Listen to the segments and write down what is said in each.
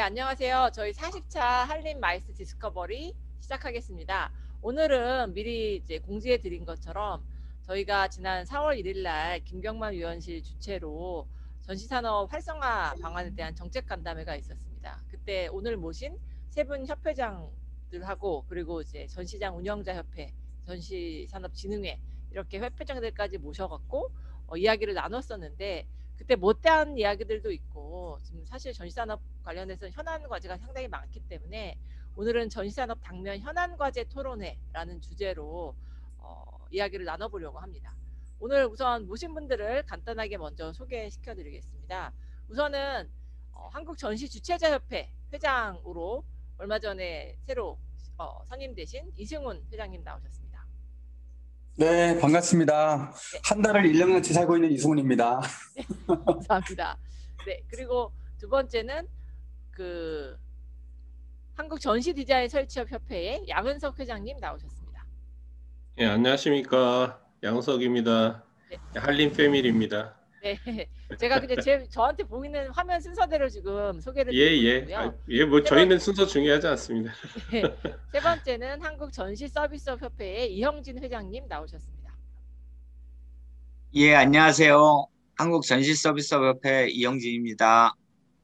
안녕하세요. 저희 40차 한림 마이스 디스커버리 시작하겠습니다. 오늘은 미리 이제 공지해 드린 것처럼 저희가 지난 4월 1일 날 김경만 위원실 주최로 전시산업 활성화 방안에 대한 정책 간담회가 있었습니다. 그때 오늘 모신 세 분 협회장들하고 그리고 이제 전시장 운영자 협회, 전시산업진흥회 이렇게 협회장들까지 모셔갖고 이야기를 나눴었는데 그때 못다한 이야기들도 있고 지금 사실 전시산업 관련해서 현안 과제가 상당히 많기 때문에 오늘은 전시산업 당면 현안 과제 토론회라는 주제로 이야기를 나눠보려고 합니다. 오늘 우선 모신 분들을 간단하게 먼저 소개시켜 드리겠습니다. 우선은 한국전시주최자협회 회장으로 얼마 전에 새로 선임되신 이승훈 회장님 나오셨습니다. 네, 반갑습니다. 네. 한 달을 1년치 살고 있는 이승훈입니다. 네, 감사합니다. 네, 그리고 두 번째는 한국전시디자인설치업협회의 양은석 회장님 나오셨습니다. 예, 안녕하십니까. 양석입니다. 네. 한림 패밀리입니다. 네, 제가 그냥 저한테 보이는 화면 순서대로 지금 소개를 드리고요. 뭐 저희는 순서 중요하지 않습니다. 네, 세 번째는 한국전시서비스업협회의 이형진 회장님 나오셨습니다. 예, 안녕하세요. 한국전시서비스업협회 이형진입니다.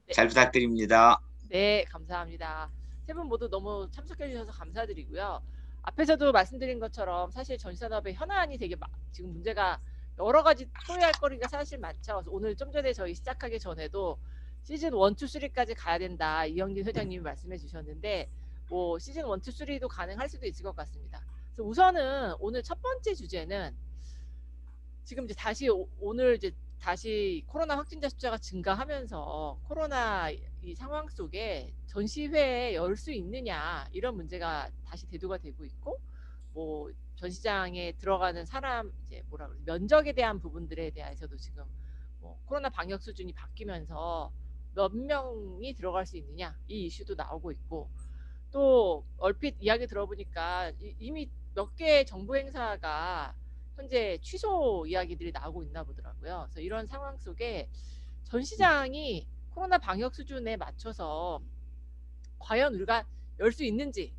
네. 잘 부탁드립니다. 네, 감사합니다. 세 분 모두 너무 참석해 주셔서 감사드리고요. 앞에서도 말씀드린 것처럼 사실 전시산업의 현안이 되게 지금 문제가 여러 가지 토의할 거리가 사실 많죠. 오늘 좀 전에 저희 시작하기 전에도 시즌 1, 2, 3까지 가야 된다. 이영진 회장님이 말씀해 주셨는데 뭐 시즌 1, 2, 3도 가능할 수도 있을 것 같습니다. 그래서 우선은 오늘 첫 번째 주제는 지금 이제 오늘 다시 코로나 확진자 숫자가 증가하면서 코로나 이 상황 속에 전시회 열 수 있느냐 이런 문제가 다시 대두가 되고 있고 뭐 전시장에 들어가는 사람 면적에 대한 부분들에 대해서도 지금 뭐 코로나 방역 수준이 바뀌면서 몇 명이 들어갈 수 있느냐 이 이슈도 나오고 있고 또 얼핏 이야기 들어보니까 이미 몇 개의 정부 행사가 현재 취소 이야기들이 나오고 있나 보더라고요. 그래서 이런 상황 속에 전시장이 코로나 방역 수준에 맞춰서 과연 우리가 열 수 있는지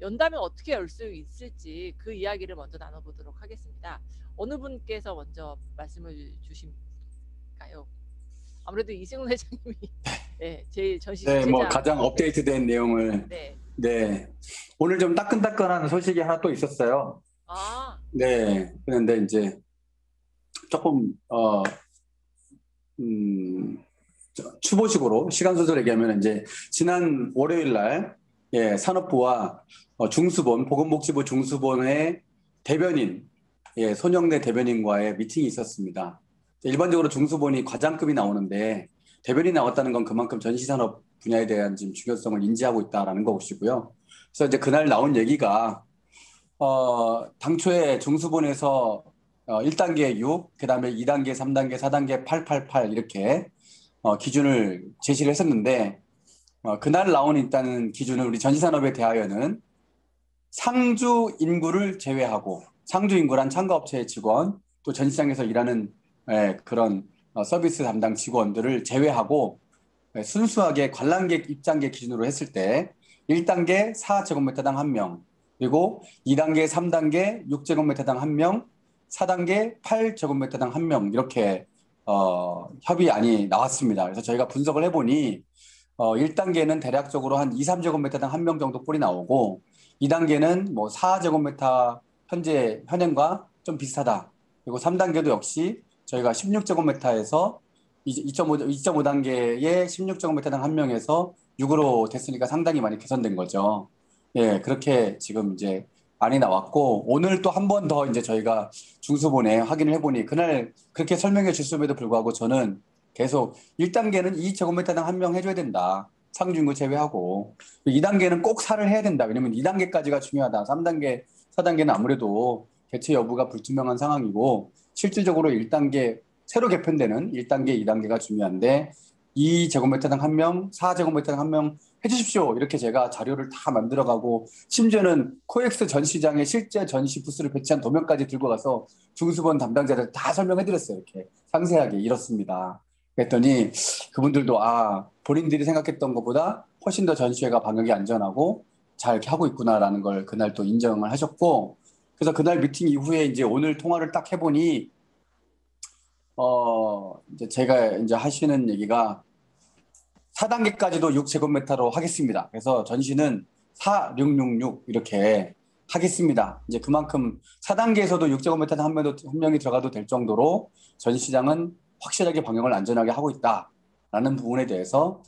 연다면 어떻게 열 수 있을지 그 이야기를 먼저 나눠보도록 하겠습니다. 어느 분께서 먼저 말씀을 주실까요? 아무래도 이승훈 회장님이 네, 제일 전시주최자. 네, 뭐 가장 업데이트된 내용을. 네. 오늘 좀 따끈따끈한 소식이 하나 또 있었어요. 네, 그런데 이제 조금 추보식으로 시간 순서로 얘기하면 이제 지난 월요일 날 산업부와 보건복지부 중수본의 대변인, 손영래 대변인과의 미팅이 있었습니다. 일반적으로 중수본이 과장급이 나오는데 대변인이 나왔다는 건 그만큼 전시산업 분야에 대한 지금 중요성을 인지하고 있다라는 것이고요. 그래서 이제 그날 나온 얘기가 당초에 중수본에서 1단계 6, 그 다음에 2단계, 3단계, 4단계 888 이렇게 기준을 제시를 했었는데 그날 나온 일단은 기준은 우리 전시산업에 대하여는 상주 인구를 제외하고 상주 인구란 참가업체의 직원 또 전시장에서 일하는 그런 서비스 담당 직원들을 제외하고 순수하게 관람객 입장객 기준으로 했을 때 1단계 4제곱미터당 1명 그리고 2단계 3단계 6제곱미터당 1명 4단계 8제곱미터당 1명 이렇게 협의안이 나왔습니다. 그래서 저희가 분석을 해보니 1단계는 대략적으로 한 2, 3제곱미터당 1명 정도 꼴이 나오고 2단계는 뭐 4제곱미터 현행과 좀 비슷하다. 그리고 3단계도 역시 저희가 16제곱미터에서 2.5단계의 16제곱미터당 1명에서 6으로 됐으니까 상당히 많이 개선된 거죠. 예, 그렇게 지금 이제 안이 나왔고 오늘 또 한 번 더 이제 저희가 중수본에 확인을 해보니 그날 그렇게 설명해 줬음에도 불구하고 저는 계속 1단계는 2제곱미터당 1명 해줘야 된다. 상주인구 제외하고 2단계는 꼭 4를 해야 된다. 왜냐면 2단계까지가 중요하다. 3단계, 4단계는 아무래도 개최 여부가 불투명한 상황이고 실질적으로 1단계 새로 개편되는 1단계, 2단계가 중요한데 2제곱미터당 1명, 4제곱미터당 1명 해주십시오. 이렇게 제가 자료를 다 만들어가고 심지어는 코엑스 전시장에 실제 전시 부스를 배치한 도면까지 들고 가서 중수본 담당자들 다 설명해드렸어요. 이렇게 상세하게 이렇습니다. 그랬더니 그분들도 본인들이 생각했던 것보다 훨씬 더 전시회가 방역이 안전하고 잘 이렇게 하고 있구나라는 걸 그날 또 인정을 하셨고, 그래서 그날 미팅 이후에 이제 오늘 통화를 딱 해보니 이제 제가 이제 하시는 얘기가 4단계까지도 6제곱미터로 하겠습니다. 그래서 전시는 4666 이렇게 하겠습니다. 이제 그만큼 4단계에서도 6제곱미터 한 명이 들어가도 될 정도로 전시장은 확실하게 방역을 안전하게 하고 있다라는 부분에 대해서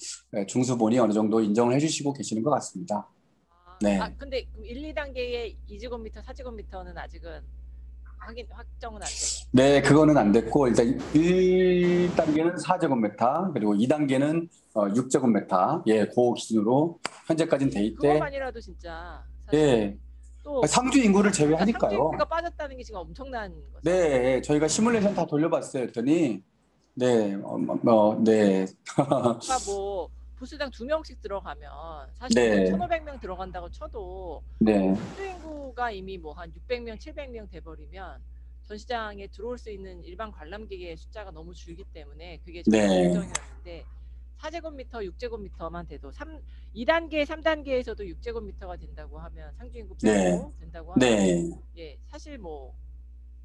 중수본이 어느 정도 인정을 해주시고 계시는 것 같습니다. 네. 근데 1, 2단계의 2제곱미터, 4제곱미터는 아직은 확정은 안 됐어요. 네, 그거는 안 됐고 일단 1단계는 4제곱미터 그리고 2단계는 6제곱미터 예, 그 기준으로 현재까지는 돼 있대. 그것만이라도 진짜 사실 예. 또 상주 인구를 상주 제외하니까요. 인구가 빠졌다는 게 지금 엄청난 거죠. 네, 저희가 시뮬레이션 다 돌려봤어요. 그랬더니 네, 네. 그러니까 뭐 부수당 2명씩 들어가면 사실 네. 1,500명 들어간다고 쳐도 네, 상주 인구가 이미 뭐 한 600명, 700명 돼버리면 전시장에 들어올 수 있는 일반 관람객의 숫자가 너무 줄기 때문에 그게 저희 네. 결정이었는데 4제곱미터, 6제곱미터만 돼도 2단계, 3단계에서도 6제곱미터가 된다고 하면 상주 인구 빼고 네. 된다고 하면 네. 예, 사실 뭐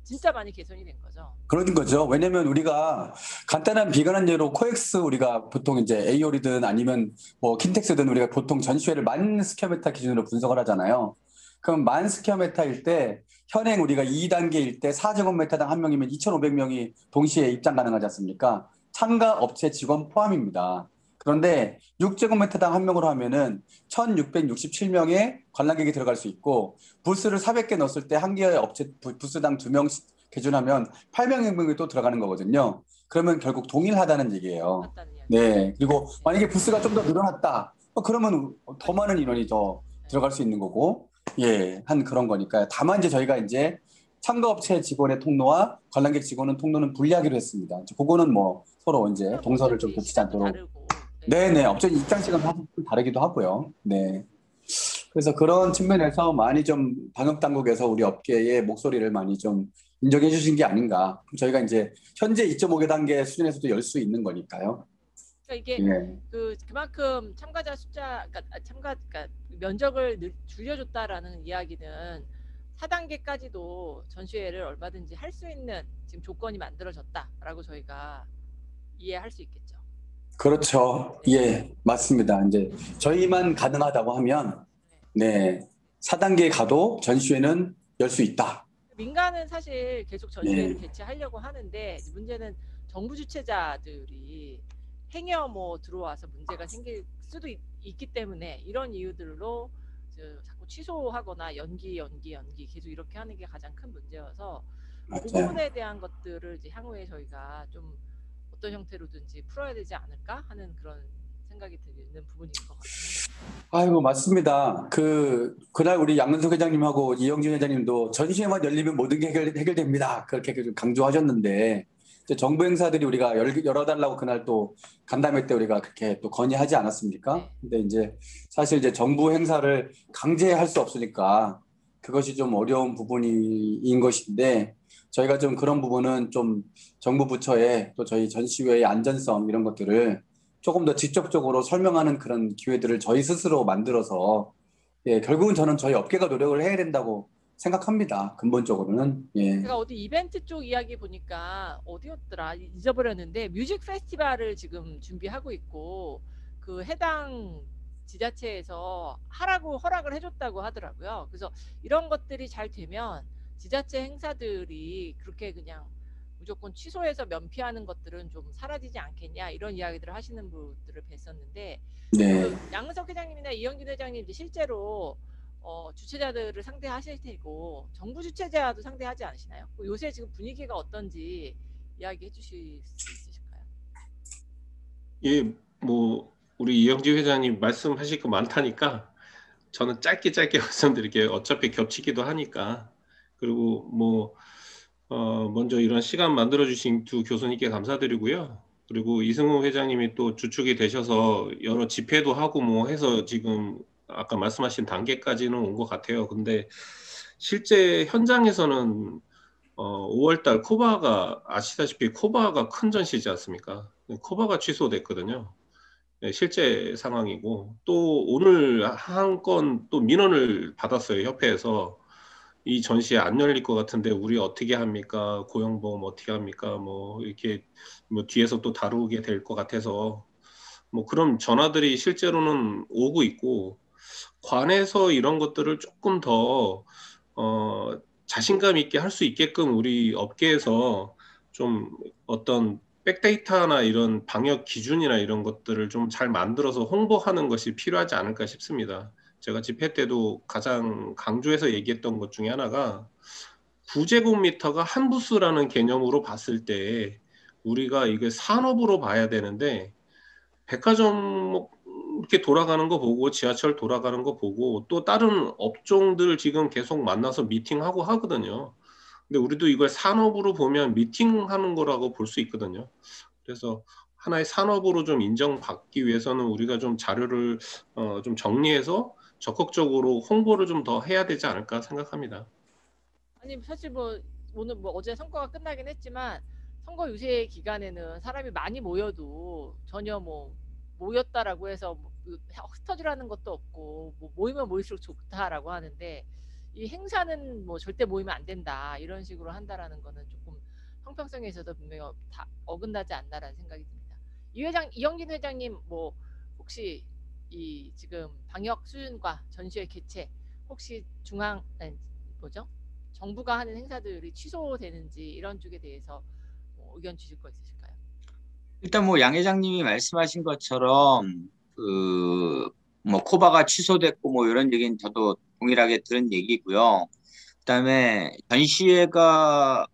진짜 많이 개선이 된 거죠. 그런 거죠. 왜냐면 우리가 간단한 비관한 예로 코엑스 우리가 보통 이제 에이올이든 아니면 뭐 킨텍스든 우리가 보통 전시회를 10,000스퀘어미터 기준으로 분석을 하잖아요. 그럼 10,000스퀘어미터일 때 현행 우리가 2단계일 때 4제곱미터당 한 명이면 2,500명이 동시에 입장 가능하지 않습니까? 참가 업체 직원 포함입니다. 그런데 6제곱미터당 한 명으로 하면은 1,667명의 관람객이 들어갈 수 있고 부스를 400개 넣었을 때 한 개의 업체 부스당 2명씩 기준하면 8명이 또 들어가는 거거든요. 그러면 결국 동일하다는 얘기예요. 맞다는 이야기. 네. 그리고 만약에 부스가 좀 더 늘어났다. 그러면 더 많은 인원이 더 들어갈 수 있는 거고, 예, 한 그런 거니까요. 다만 이제 저희가 이제 참가업체 직원의 통로와 관람객 직원은 통로는 분리하기로 했습니다. 이제 그거는 뭐 서로 이제 동서를 좀 겹치지 않도록. 다르고. 네네. 업체 입장 시간 좀 다르기도 하고요. 네. 그래서 그런 측면에서 많이 좀 방역 당국에서 우리 업계의 목소리를 많이 좀 인정해 주신 게 아닌가. 저희가 이제 현재 2.5개 단계 수준에서도 열 수 있는 거니까요. 그러니까 이게 예. 그만큼 참가자 숫자, 그러니까 면적을 줄여줬다라는 이야기는 4단계까지도 전시회를 얼마든지 할 수 있는 지금 조건이 만들어졌다라고 저희가 이해할 수 있겠죠. 그렇죠. 예, 맞습니다. 이제 저희만 가능하다고 하면 네, 4단계 가도 전시회는 열 수 있다. 민간은 사실 계속 전시회를 네. 개최하려고 하는데 문제는 정부 주최자들이 행여 뭐 들어와서 문제가 생길 수도 있기 때문에 이런 이유들로 자꾸 취소하거나 연기 계속 이렇게 하는 게 가장 큰 문제여서 그 맞아요. 부분에 대한 것들을 이제 향후에 저희가 좀 어떤 형태로든지 풀어야 되지 않을까 하는 그런 생각이 드는 부분인 것 같습니다. 아이고, 맞습니다. 그날 우리 양은석 회장님하고 이영진 회장님도 전시회만 열리면 모든 게 해결됩니다. 그렇게 강조하셨는데, 이제 정부 행사들이 우리가 열어달라고 그날 또 간담회 때 우리가 그렇게 또 건의하지 않았습니까? 네. 근데 이제 사실 이제 정부 행사를 강제할 수 없으니까 그것이 좀 어려운 부분인 것인데, 저희가 좀 그런 부분은 좀 정부 부처에 또 저희 전시회의 안전성 이런 것들을 조금 더 직접적으로 설명하는 그런 기회들을 저희 스스로 만들어서 예, 결국은 저는 저희 업계가 노력을 해야 된다고 생각합니다. 근본적으로는. 예. 제가 어디 이벤트 쪽 이야기 보니까 어디였더라 잊어버렸는데 뮤직 페스티벌을 지금 준비하고 있고 그 해당 지자체에서 하라고 허락을 해줬다고 하더라고요. 그래서 이런 것들이 잘 되면 지자체 행사들이 그렇게 그냥 무조건 취소해서 면피하는 것들은 좀 사라지지 않겠냐 이런 이야기들을 하시는 분들을 뵀었는데 네. 양은석 회장님이나 이영균 회장님 이제 실제로 주최자들을 상대하실 테고 정부 주최자도 상대하지 않으시나요? 요새 지금 분위기가 어떤지 이야기해 주실 수 있으실까요? 예, 뭐 우리 이영지 회장님 말씀하실 거 많다니까 저는 짧게 말씀드릴게요. 어차피 겹치기도 하니까. 그리고 뭐 먼저 이런 시간 만들어주신 두 교수님께 감사드리고요. 그리고 이승우 회장님이 또 주축이 되셔서 여러 집회도 하고 뭐 해서 지금 아까 말씀하신 단계까지는 온 것 같아요. 근데 실제 현장에서는 5월달 코바가 아시다시피 코바가 큰 전시지 않습니까? 코바가 취소됐거든요. 실제 상황이고, 또 오늘 한 건 또 민원을 받았어요. 협회에서. 이 전시회 안 열릴 것 같은데 우리 어떻게 합니까? 고용보험 어떻게 합니까? 뭐 이렇게 뭐 뒤에서 또 다루게 될 것 같아서 뭐 그런 전화들이 실제로는 오고 있고, 관에서 이런 것들을 조금 더 자신감 있게 할 수 있게끔 우리 업계에서 좀 어떤 백데이터나 이런 방역 기준이나 이런 것들을 좀 잘 만들어서 홍보하는 것이 필요하지 않을까 싶습니다. 제가 집회 때도 가장 강조해서 얘기했던 것 중에 하나가 9제곱미터가 한 부스라는 개념으로 봤을 때 우리가 이게 산업으로 봐야 되는데, 백화점 뭐 이렇게 돌아가는 거 보고 지하철 돌아가는 거 보고 또 다른 업종들 지금 계속 만나서 미팅하고 하거든요. 근데 우리도 이걸 산업으로 보면 미팅하는 거라고 볼 수 있거든요. 그래서 하나의 산업으로 좀 인정받기 위해서는 우리가 좀 자료를 좀 정리해서 적극적으로 홍보를 좀 더 해야 되지 않을까 생각합니다. 아니 사실 뭐 오늘 뭐 어제 선거가 끝나긴 했지만 선거 유세 기간에는 사람이 많이 모여도 전혀 뭐 모였다라고 해서 뭐 흩어지라는 것도 없고 뭐 모이면 모일수록 좋다라고 하는데 이 행사는 뭐 절대 모이면 안 된다 이런 식으로 한다라는 거는 조금 형평성에 있어서 분명히 다 어긋나지 않나라는 생각이 듭니다. 이영진 회장님 뭐 혹시 이 지금 방역 수준과 전시회 개최 혹시 중앙 아니, 뭐죠? 정부가 하는 행사들이 취소되는지 이런 쪽에 대해서 뭐 의견 주실 거 있으실까요? 일단 뭐 양 회장님이 말씀하신 것처럼 그 뭐 코바가 취소됐고 뭐 이런 얘기는 저도 동일하게 들은 얘기고요. 그다음에 전시회가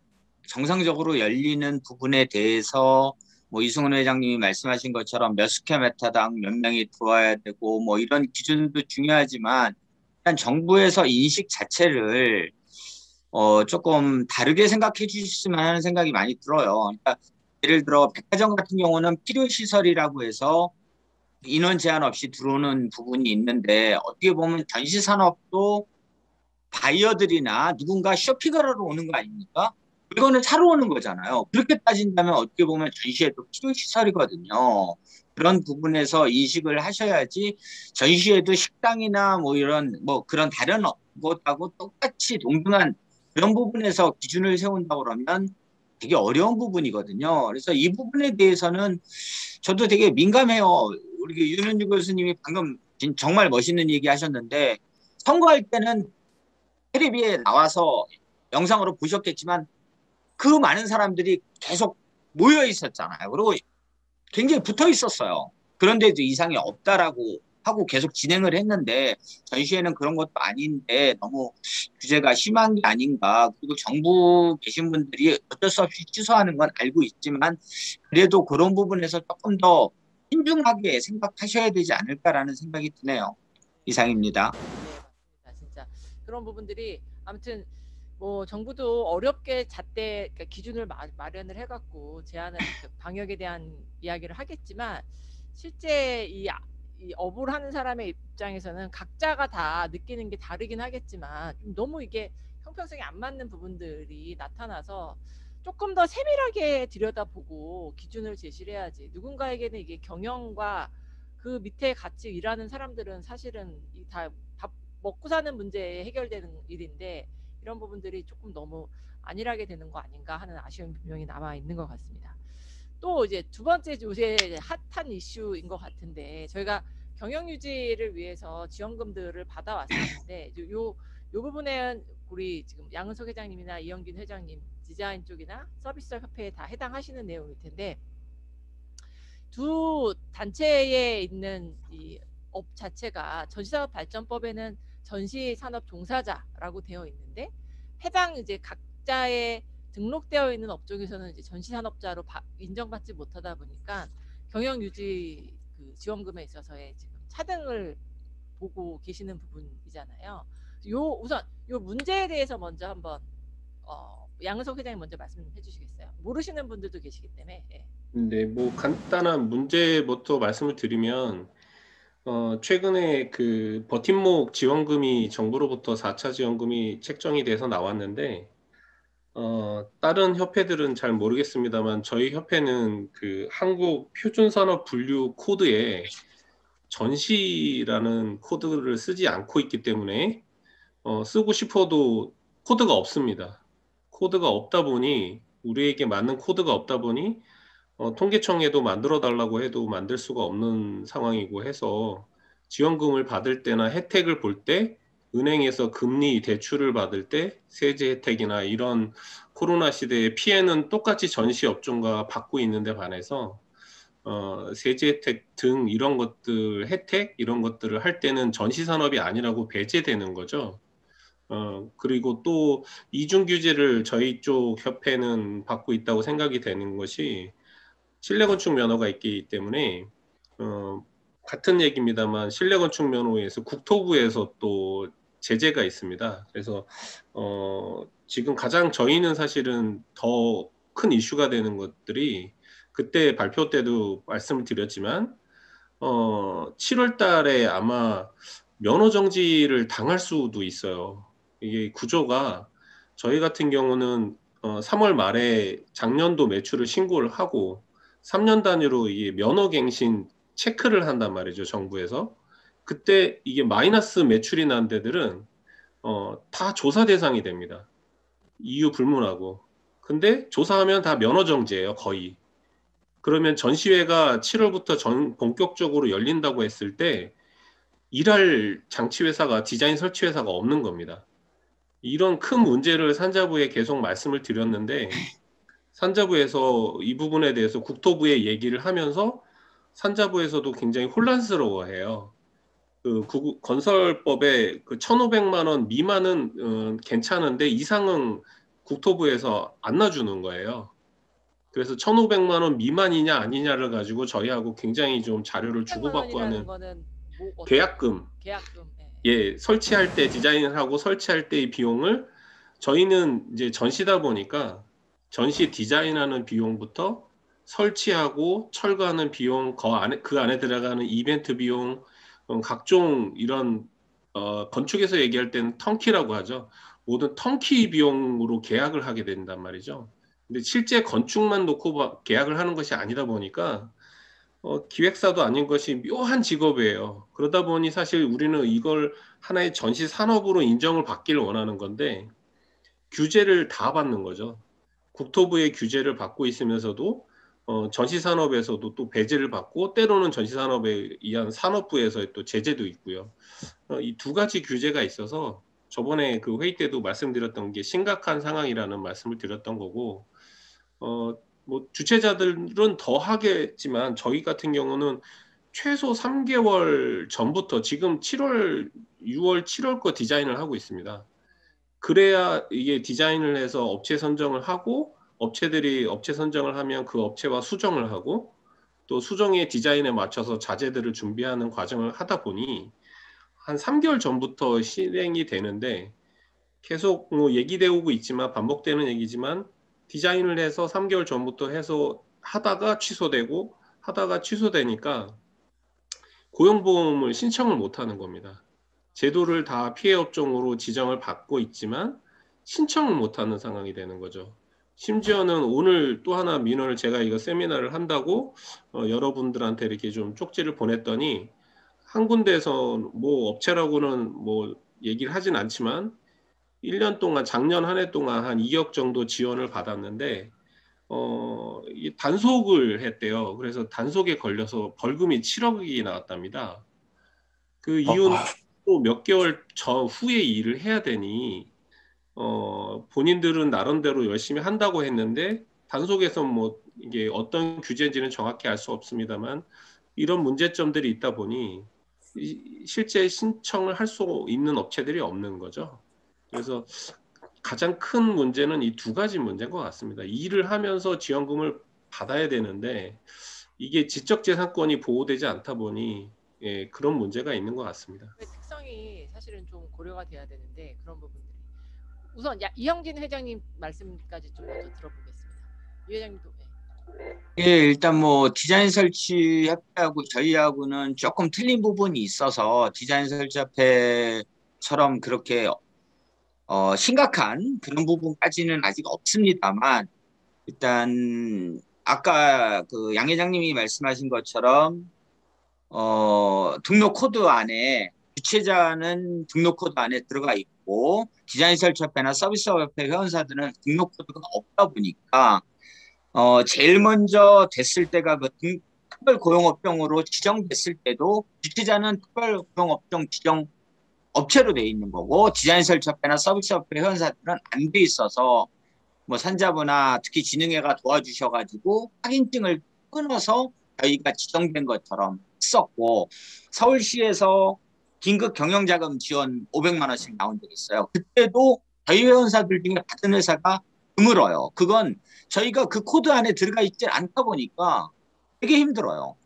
정상적으로 열리는 부분에 대해서 뭐 이승훈 회장님이 말씀하신 것처럼 몇 스퀘어미터당 몇 명이 들어와야 되고 뭐 이런 기준도 중요하지만 일단 정부에서 인식 자체를 조금 다르게 생각해 주셨으면 하는 생각이 많이 들어요. 그러니까 예를 들어 백화점 같은 경우는 필요시설이라고 해서 인원 제한 없이 들어오는 부분이 있는데 어떻게 보면 전시 산업도 바이어들이나 누군가 쇼핑을 하러 오는 거 아닙니까? 물건을 사러 오는 거잖아요. 그렇게 따진다면 어떻게 보면 전시회도 필요시설이거든요. 그런 부분에서 인식을 하셔야지 전시회도 식당이나 뭐 이런 뭐 그런 다른 것하고 똑같이 동등한 그런 부분에서 기준을 세운다고 그러면 되게 어려운 부분이거든요. 그래서 이 부분에 대해서는 저도 되게 민감해요. 우리 윤은주 교수님이 방금 정말 멋있는 얘기 하셨는데 선거할 때는 텔레비에 나와서 영상으로 보셨겠지만 그 많은 사람들이 계속 모여 있었잖아요. 그리고 굉장히 붙어 있었어요. 그런데도 이상이 없다라고 하고 계속 진행을 했는데 전시회는 그런 것도 아닌데 너무 규제가 심한 게 아닌가. 그리고 정부 계신 분들이 어쩔 수 없이 취소하는 건 알고 있지만 그래도 그런 부분에서 조금 더 신중하게 생각하셔야 되지 않을까라는 생각이 드네요. 이상입니다. 네, 맞습니다. 진짜 그런 부분들이 아무튼 뭐 정부도 어렵게 잣대 그러니까 기준을 마련을 해갖고 제한을 방역에 대한 이야기를 하겠지만 실제 이 업을 하는 사람의 입장에서는 각자가 다 느끼는 게 다르긴 하겠지만 좀 너무 이게 형평성이 안 맞는 부분들이 나타나서 조금 더 세밀하게 들여다보고 기준을 제시를 해야지. 누군가에게는 이게 경영과 그 밑에 같이 일하는 사람들은 사실은 다 밥 먹고 사는 문제에 해결되는 일인데 이런 부분들이 조금 너무 안일하게 되는 거 아닌가 하는 아쉬움이 분명히 남아 있는 것 같습니다. 또 이제 두 번째 요새 핫한 이슈인 것 같은데 저희가 경영 유지를 위해서 지원금들을 받아왔었는데 요 부분에는 우리 지금 양은석 회장님이나 이영균 회장님 디자인 쪽이나 서비스 협회에 다 해당하시는 내용일 텐데 두 단체에 있는 이 업 자체가 전시산업발전법에는 전시산업 종사자라고 되어 있는데 해당 이제 각자의 등록되어 있는 업종에서는 이제 전시산업자로 인정받지 못하다 보니까 경영 유지 그 지원금에 있어서의 지금 차등을 보고 계시는 부분이잖아요. 우선 요 문제에 대해서 먼저 한번 양은석 회장님 먼저 말씀해 주시겠어요? 모르시는 분들도 계시기 때문에. 예. 네, 뭐 간단한 문제부터 말씀을 드리면 최근에 그 버팀목 지원금이 정부로부터 4차 지원금이 책정이 돼서 나왔는데 다른 협회들은 잘 모르겠습니다만 저희 협회는 그 한국 표준산업 분류 코드에 전시라는 코드를 쓰지 않고 있기 때문에 쓰고 싶어도 코드가 없습니다. 코드가 없다 보니 우리에게 맞는 코드가 없다 보니 통계청에도 만들어 달라고 해도 만들 수가 없는 상황이고 해서 지원금을 받을 때나 혜택을 볼 때 은행에서 금리 대출을 받을 때 세제 혜택이나 이런 코로나 시대의 피해는 똑같이 전시 업종과 받고 있는데 반해서 세제 혜택 등 이런 것들 혜택 이런 것들을 할 때는 전시 산업이 아니라고 배제되는 거죠. 그리고 또 이중 규제를 저희 쪽 협회는 받고 있다고 생각이 되는 것이 실내건축 면허가 있기 때문에 같은 얘기입니다만 실내건축 면허에서 국토부에서 또 제재가 있습니다. 그래서 지금 가장 저희는 사실은 더 큰 이슈가 되는 것들이 그때 발표 때도 말씀을 드렸지만 7월 달에 아마 면허 정지를 당할 수도 있어요. 이게 구조가 저희 같은 경우는 3월 말에 작년도 매출을 신고를 하고 3년 단위로 이 면허갱신 체크를 한단 말이죠, 정부에서. 그때 이게 마이너스 매출이 난 데들은 다 조사 대상이 됩니다. 이유 불문하고. 근데 조사하면 다 면허 정지예요, 거의. 그러면 전시회가 7월부터 본격적으로 열린다고 했을 때 일할 장치회사가 디자인 설치회사가 없는 겁니다. 이런 큰 문제를 산자부에 계속 말씀을 드렸는데 산자부에서 이 부분에 대해서 국토부에 얘기를 하면서 산자부에서도 굉장히 혼란스러워해요. 그 건설법에 그 1,500만 원 미만은 괜찮은데 이상은 국토부에서 안 놔주는 거예요. 그래서 1,500만 원 미만이냐 아니냐를 가지고 저희하고 굉장히 좀 자료를 주고받고 하는 거는 뭐 계약금. 예, 설치할 때 디자인을 하고 설치할 때의 비용을 저희는 이제 전시다 보니까 전시 디자인하는 비용부터 설치하고 철거하는 비용, 그 안에 들어가는 이벤트 비용, 각종 이런 건축에서 얘기할 때는 턴키라고 하죠. 모든 턴키 비용으로 계약을 하게 된단 말이죠. 근데 실제 건축만 놓고 계약을 하는 것이 아니다 보니까 기획사도 아닌 것이 묘한 직업이에요. 그러다 보니 사실 우리는 이걸 하나의 전시 산업으로 인정을 받기를 원하는 건데 규제를 다 받는 거죠. 국토부의 규제를 받고 있으면서도 전시 산업에서도 또 배제를 받고 때로는 전시 산업에 의한 산업부에서의 또 제재도 있고요. 이 두 가지 규제가 있어서 저번에 그 회의 때도 말씀드렸던 게 심각한 상황이라는 말씀을 드렸던 거고 뭐 주최자들은 더 하겠지만 저희 같은 경우는 최소 3개월 전부터 지금 7월, 6월, 7월 거 디자인을 하고 있습니다. 그래야 이게 디자인을 해서 업체 선정을 하고 업체들이 업체 선정을 하면 그 업체와 수정을 하고 또 수정의 디자인에 맞춰서 자재들을 준비하는 과정을 하다 보니 한 3개월 전부터 실행이 되는데 계속 뭐 얘기되어 오고 있지만 반복되는 얘기지만 디자인을 해서 3개월 전부터 해서 하다가 취소되고 하다가 취소되니까 고용보험을 신청을 못 하는 겁니다. 제도를 다 피해 업종으로 지정을 받고 있지만 신청을 못 하는 상황이 되는 거죠. 심지어는 오늘 또 하나 민원을 제가 이거 세미나를 한다고 여러분들한테 이렇게 좀 쪽지를 보냈더니 한 군데에서 뭐 업체라고는 뭐 얘기를 하진 않지만 1년 동안 작년 한 해 동안 한 2억 정도 지원을 받았는데 단속을 했대요. 그래서 단속에 걸려서 벌금이 7억이 나왔답니다. 그 이유는 또 몇 개월 후에 일을 해야 되니 본인들은 나름대로 열심히 한다고 했는데 단속에서 뭐 이게 어떤 규제인지는 정확히 알 수 없습니다만 이런 문제점들이 있다 보니 실제 신청을 할 수 있는 업체들이 없는 거죠. 그래서 가장 큰 문제는 이 두 가지 문제인 것 같습니다. 일을 하면서 지원금을 받아야 되는데 이게 지적재산권이 보호되지 않다 보니 그런 문제가 있는 것 같습니다. 특성이 사실은 좀 고려가 돼야 되는데 그런 부분들이 우선 이형진 회장님 말씀까지 좀 먼저 들어보겠습니다. 이 회장님도. 예, 일단 뭐 디자인 설치 협회하고 저희하고는 조금 틀린 부분이 있어서 디자인 설치 협회처럼 그렇게 심각한 그런 부분까지는 아직 없습니다만 일단 아까 그 양 회장님이 말씀하신 것처럼 등록 코드 안에 주최자는 등록 코드 안에 들어가 있고 디자인 설치협회나 서비스업회 회원사들은 등록 코드가 없다 보니까 제일 먼저 됐을 때가 그 특별 고용업종으로 지정됐을 때도 주최자는 특별 고용업종 지정 업체로 돼 있는 거고 디자인 설치협회나 서비스업회 회원사들은 안 돼 있어서 뭐 산자부나 특히 진흥회가 도와주셔가지고 확인증을 끊어서 저희가 지정된 것처럼 했었고 서울시에서 긴급 경영자금 지원 500만 원씩 나온 적이 있어요. 그때도 저희 회원사들 중에 받은 회사가 드물어요. 그건 저희가 그 코드 안에 들어가 있지 않다 보니까 되게 힘들어요.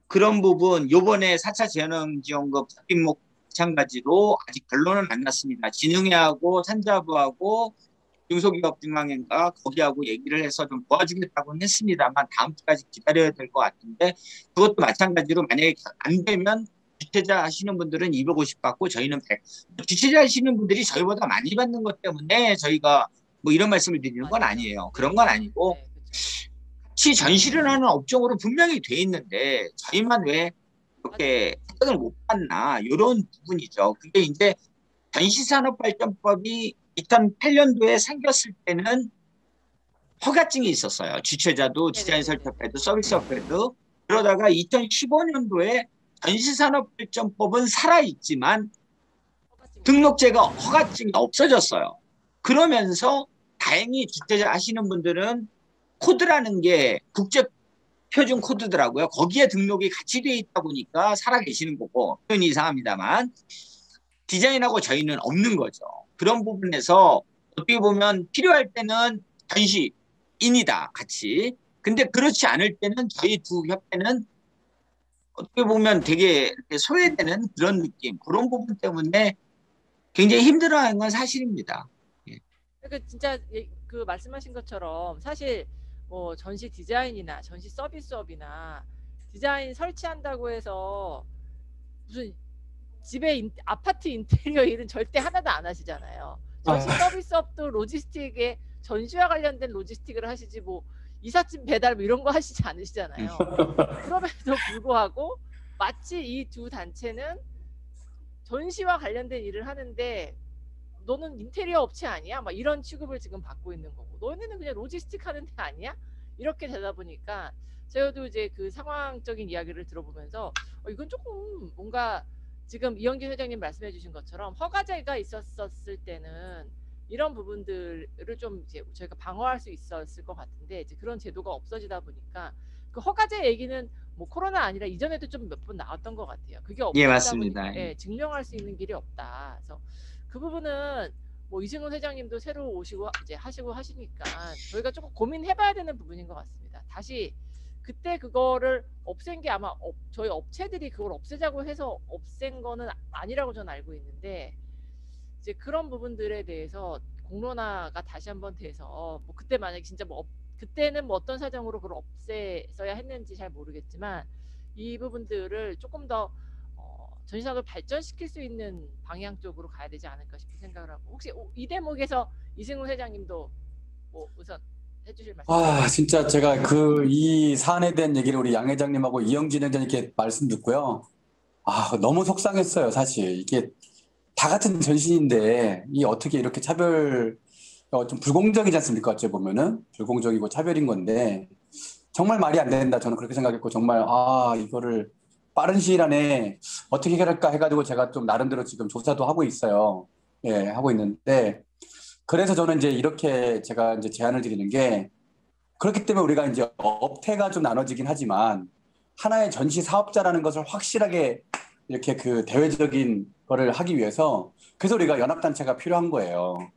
그런 부분 요번에 4차 재난지원금 삽입목 마찬가지로 아직 결론은 안 났습니다. 진흥회하고 산자부하고 중소기업중앙회가 거기하고 얘기를 해서 좀 도와주겠다고는 했습니다만 다음 주까지 기다려야 될 것 같은데 그것도 마찬가지로 만약에 안 되면 주최자 하시는 분들은 250 받고 저희는 100. 주최자 하시는 분들이 저희보다 많이 받는 것 때문에 저희가 뭐 이런 말씀을 드리는 건 아니에요. 그런 건 아니고 네, 그렇죠. 같이 전시를 하는 업종으로 분명히 돼 있는데 저희만 왜 이렇게 혜택을 못 받나 이런 부분이죠. 그게 이제 전시산업발전법이 2008년도에 생겼을 때는 허가증이 있었어요. 주최자도 디자인 설치업회도 서비스업회도. 그러다가 2015년도에 전시산업발전법은 살아있지만 등록제가 허가증이 없어졌어요. 그러면서 다행히 주최자 하시는 분들은 코드라는 게 국제 표준 코드더라고요. 거기에 등록이 같이 되어 있다 보니까 살아계시는 거고 표현이 이상합니다만 디자인하고 저희는 없는 거죠. 그런 부분에서 어떻게 보면 필요할 때는 전시인이다 같이. 근데 그렇지 않을 때는 저희 두 협회는 어떻게 보면 되게 이렇게 소외되는 그런 느낌. 그런 부분 때문에 굉장히 힘들어하는 건 사실입니다. 그러니까 진짜 그 말씀하신 것처럼 사실 뭐 전시 디자인이나 전시 서비스업이나 디자인 설치한다고 해서 무슨 집에 아파트 인테리어 일은 절대 하나도 안 하시잖아요. 전시 서비스업도 로지스틱에 전시와 관련된 로지스틱을 하시지 뭐 이삿짐 배달 뭐 이런 거 하시지 않으시잖아요. 그럼에도 불구하고 마치 이 두 단체는 전시와 관련된 일을 하는데 너는 인테리어 업체 아니야? 막 이런 취급을 지금 받고 있는 거고 너네는 그냥 로지스틱 하는 데 아니야? 이렇게 되다 보니까 저도 이제 그 상황적인 이야기를 들어보면서 이건 조금 뭔가 지금 이영규 회장님 말씀해 주신 것처럼 허가제가 있었을 때는 이런 부분들을 좀 이제 저희가 방어할 수 있었을 것 같은데 이제 그런 제도가 없어지다 보니까 그 허가제 얘기는 뭐 코로나 아니라 이전에도 좀 몇 번 나왔던 것 같아요. 그게 없다 맞습니다. 보니까 증명할 수 있는 길이 없다. 그래서 그 부분은 뭐 이승훈 회장님도 새로 오시고 이제 하시고 하시니까 저희가 조금 고민해봐야 되는 부분인 것 같습니다. 다시 그때 그거를 없앤 게 아마 저희 업체들이 그걸 없애자고 해서 없앤 거는 아니라고 저는 알고 있는데 이제 그런 부분들에 대해서 공론화가 다시 한번 돼서 뭐 그때 만약에 진짜 뭐 그때는 뭐 어떤 사정으로 그걸 없애서야 했는지 잘 모르겠지만 이 부분들을 조금 더 전시산업을 발전시킬 수 있는 방향 쪽으로 가야 되지 않을까 싶은 생각을 하고 혹시 이 대목에서 이승훈 회장님도 뭐 우선 해주실 말씀. 진짜 제가 이 사안에 대한 얘기를 우리 양 회장님하고 이영진 회장님께 말씀 듣고요. 너무 속상했어요. 사실 이게 다 같은 전시인데 이 어떻게 이렇게 차별 좀 불공정이지 않습니까? 어찌 보면은 불공정이고 차별인 건데 정말 말이 안 된다. 저는 그렇게 생각했고 정말 이거를 빠른 시일 안에 어떻게 해결할까 해가지고 제가 좀 나름대로 지금 조사도 하고 있어요. 예, 하고 있는데 그래서 저는 이제 이렇게 제가 이제 제안을 드리는 게 그렇기 때문에 우리가 이제 업태가 좀 나눠지긴 하지만 하나의 전시 사업자라는 것을 확실하게 이렇게 그 대외적인 거를 하기 위해서 그래서 우리가 연합단체가 필요한 거예요.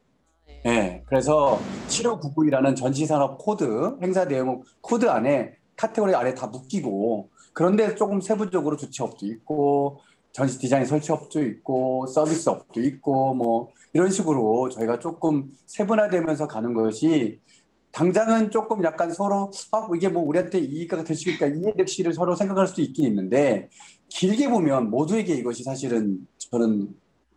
예, 그래서 7599이라는 전시산업 코드, 행사 대응 코드 안에 카테고리 안에 다 묶이고 그런데 조금 세부적으로 주최업도 있고 전시 디자인 설치업도 있고 서비스업도 있고 뭐 이런 식으로 저희가 조금 세분화되면서 가는 것이 당장은 조금 약간 서로 이게 뭐 우리한테 이익가 될 수 있을까 이해될지를 서로 생각할 수도 있긴 있는데 길게 보면 모두에게 이것이 사실은 저는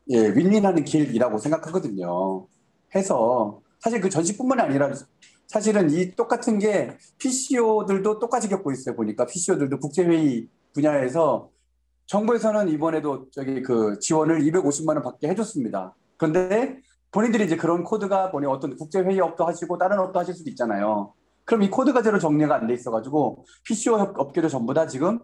예, 윈윈하는 길이라고 생각하거든요. 해서 사실 그 전시뿐만이 아니라 사실은 이 똑같은 게 PCO들도 똑같이 겪고 있어요. 보니까 PCO들도 국제회의 분야에서 정부에서는 이번에도 저기 그 지원을 250만 원 받게 해줬습니다. 그런데 본인들이 이제 그런 코드가 뭐니 어떤 국제회의업도 하시고 다른 업도 하실 수도 있잖아요. 그럼 이 코드가 제로 정리가 안 돼 있어가지고 PCO 업계도 전부 다 지금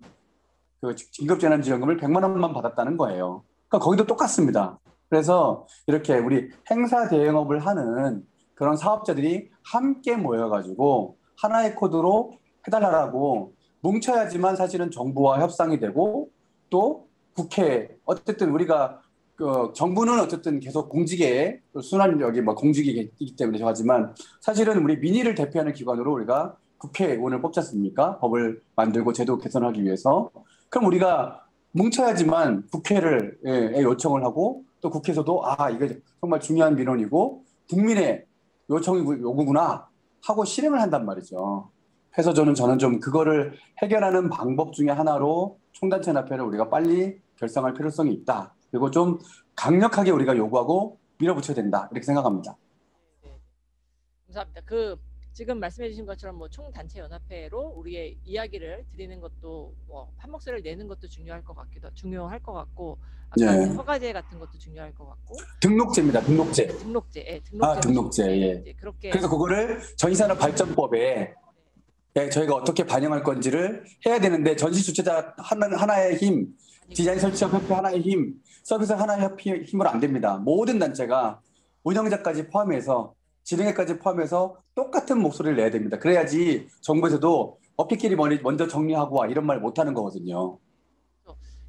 그 긴급재난지원금을 100만 원만 받았다는 거예요. 그러니까 거기도 똑같습니다. 그래서 이렇게 우리 행사 대행업을 하는 그런 사업자들이 함께 모여가지고 하나의 코드로 해달라고 뭉쳐야지만 사실은 정부와 협상이 되고 또 국회 어쨌든 우리가 그 정부는 어쨌든 계속 공직에 순환 여기 뭐 공직이기 때문에 하지만 사실은 우리 민의를 대표하는 기관으로 우리가 국회의원을 뽑지 않습니까? 법을 만들고 제도 개선하기 위해서. 그럼 우리가 뭉쳐야지만 국회를 요청을 하고 또 국회에서도 아 이게 정말 중요한 민원이고 국민의 요구구나 하고 실행을 한단 말이죠. 그래서 저는 좀 그거를 해결하는 방법 중에 하나로 총단체연합회를 우리가 빨리 결성할 필요성이 있다. 그리고 좀 강력하게 우리가 요구하고 밀어붙여야 된다. 이렇게 생각합니다. 네. 감사합니다. 지금 말씀해 주신 것처럼 뭐 총단체 연합회로 우리의 이야기를 드리는 것도 한 목소리를 내는 것도 중요할 것 같고 아까 네. 허가제 같은 것도 중요할 것 같고 등록제입니다. 등록제. 등록제. 등록제. 예. 그렇게 그래서 그거를 전시산업발전법에 저희가 어떻게 반영할 건지를 해야 되는데 전시 주최자 하나의 힘, 디자인 설치업 협회 하나의 힘, 서비스 하나의 힘으로 안 됩니다. 모든 단체가 운영자까지 포함해서 진행회까지 포함해서 똑같은 목소리를 내야 됩니다. 그래야지 정부에서도 업계끼리 먼저 정리하고 와 이런 말 못하는 거거든요.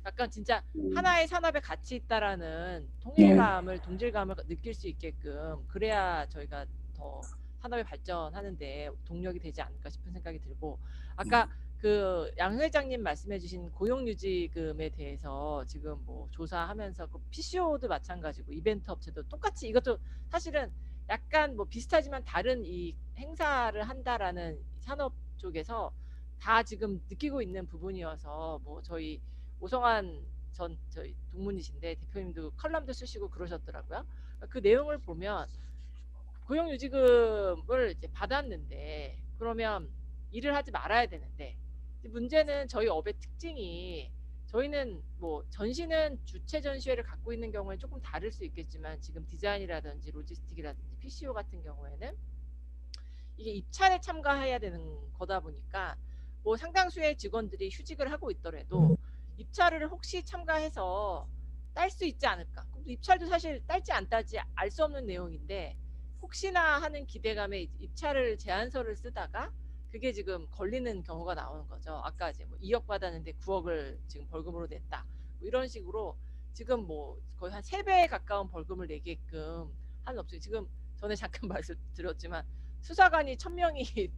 약간 진짜 하나의 산업에 같이 있다라는 통일감을 동질감을 느낄 수 있게끔 그래야 저희가 더 산업이 발전하는데 동력이 되지 않을까 싶은 생각이 들고 아까 그 양 회장님 말씀해주신 고용유지금에 대해서 지금 뭐 조사하면서 그 PCO도 마찬가지고 이벤트 업체도 똑같이 이것도 사실은 약간 뭐 비슷하지만 다른 이 행사를 한다라는 산업 쪽에서 다 지금 느끼고 있는 부분이어서 뭐 저희 오성환 전 저희 동문이신데 대표님도 컬럼도 쓰시고 그러셨더라고요. 그 내용을 보면 고용유지금을 이제 받았는데 그러면 일을 하지 말아야 되는데 문제는 저희 업의 특징이 저희는 뭐 전시는 주최 전시회를 갖고 있는 경우에 조금 다를 수 있겠지만 지금 디자인이라든지 로지스틱이라든지 PCO 같은 경우에는 이게 입찰에 참가해야 되는 거다 보니까 뭐 상당수의 직원들이 휴직을 하고 있더라도 입찰을 혹시 참가해서 딸 수 있지 않을까. 입찰도 사실 딸지 안 딸지 알 수 없는 내용인데 혹시나 하는 기대감에 입찰을 제안서를 쓰다가 그게 지금 걸리는 경우가 나오는 거죠. 아까 이제 뭐 2억 받았는데 9억을 지금 벌금으로 냈다. 뭐 이런 식으로 지금 뭐 거의 한 3배에 가까운 벌금을 내게끔 하는 업체 지금 전에 잠깐 말씀드렸지만 수사관이 1000명이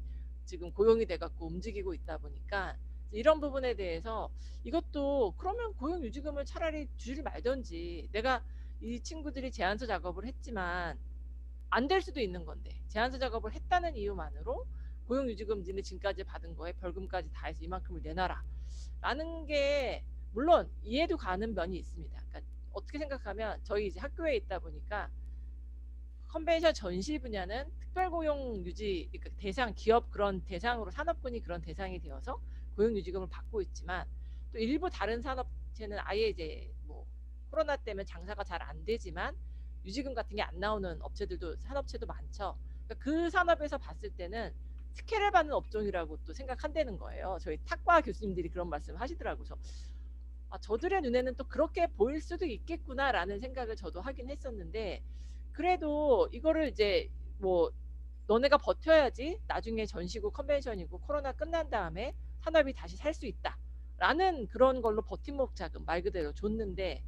지금 고용이 돼갖고 움직이고 있다 보니까 이런 부분에 대해서 이것도 그러면 고용유지금을 차라리 주질 말던지 내가 이 친구들이 제안서 작업을 했지만 안 될 수도 있는 건데 제안서 작업을 했다는 이유만으로 고용유지금 니네 지금까지 받은 거에 벌금까지 다 해서 이만큼을 내놔라 라는 게 물론 이해도 가는 면이 있습니다. 그러니까 어떻게 생각하면 저희 이제 학교에 있다 보니까 컨벤션 전시 분야는 특별고용유지 그러니까 대상 기업 그런 대상으로 산업군이 그런 대상이 되어서 고용유지금을 받고 있지만 또 일부 다른 산업체는 아예 이제 뭐 코로나 때문에 장사가 잘 안 되지만 유지금 같은 게 안 나오는 업체들도 산업체도 많죠. 그러니까 그 산업에서 봤을 때는 특혜를 받는 업종이라고 또 생각한다는 거예요. 저희 탁과 교수님들이 그런 말씀 하시더라고요. 저들의 눈에는 또 그렇게 보일 수도 있겠구나라는 생각을 저도 하긴 했었는데 그래도 이거를 이제 뭐 너네가 버텨야지 나중에 전시고 컨벤션이고 코로나 끝난 다음에 산업이 다시 살 수 있다라는 그런 걸로 버팀목 자금 말 그대로 줬는데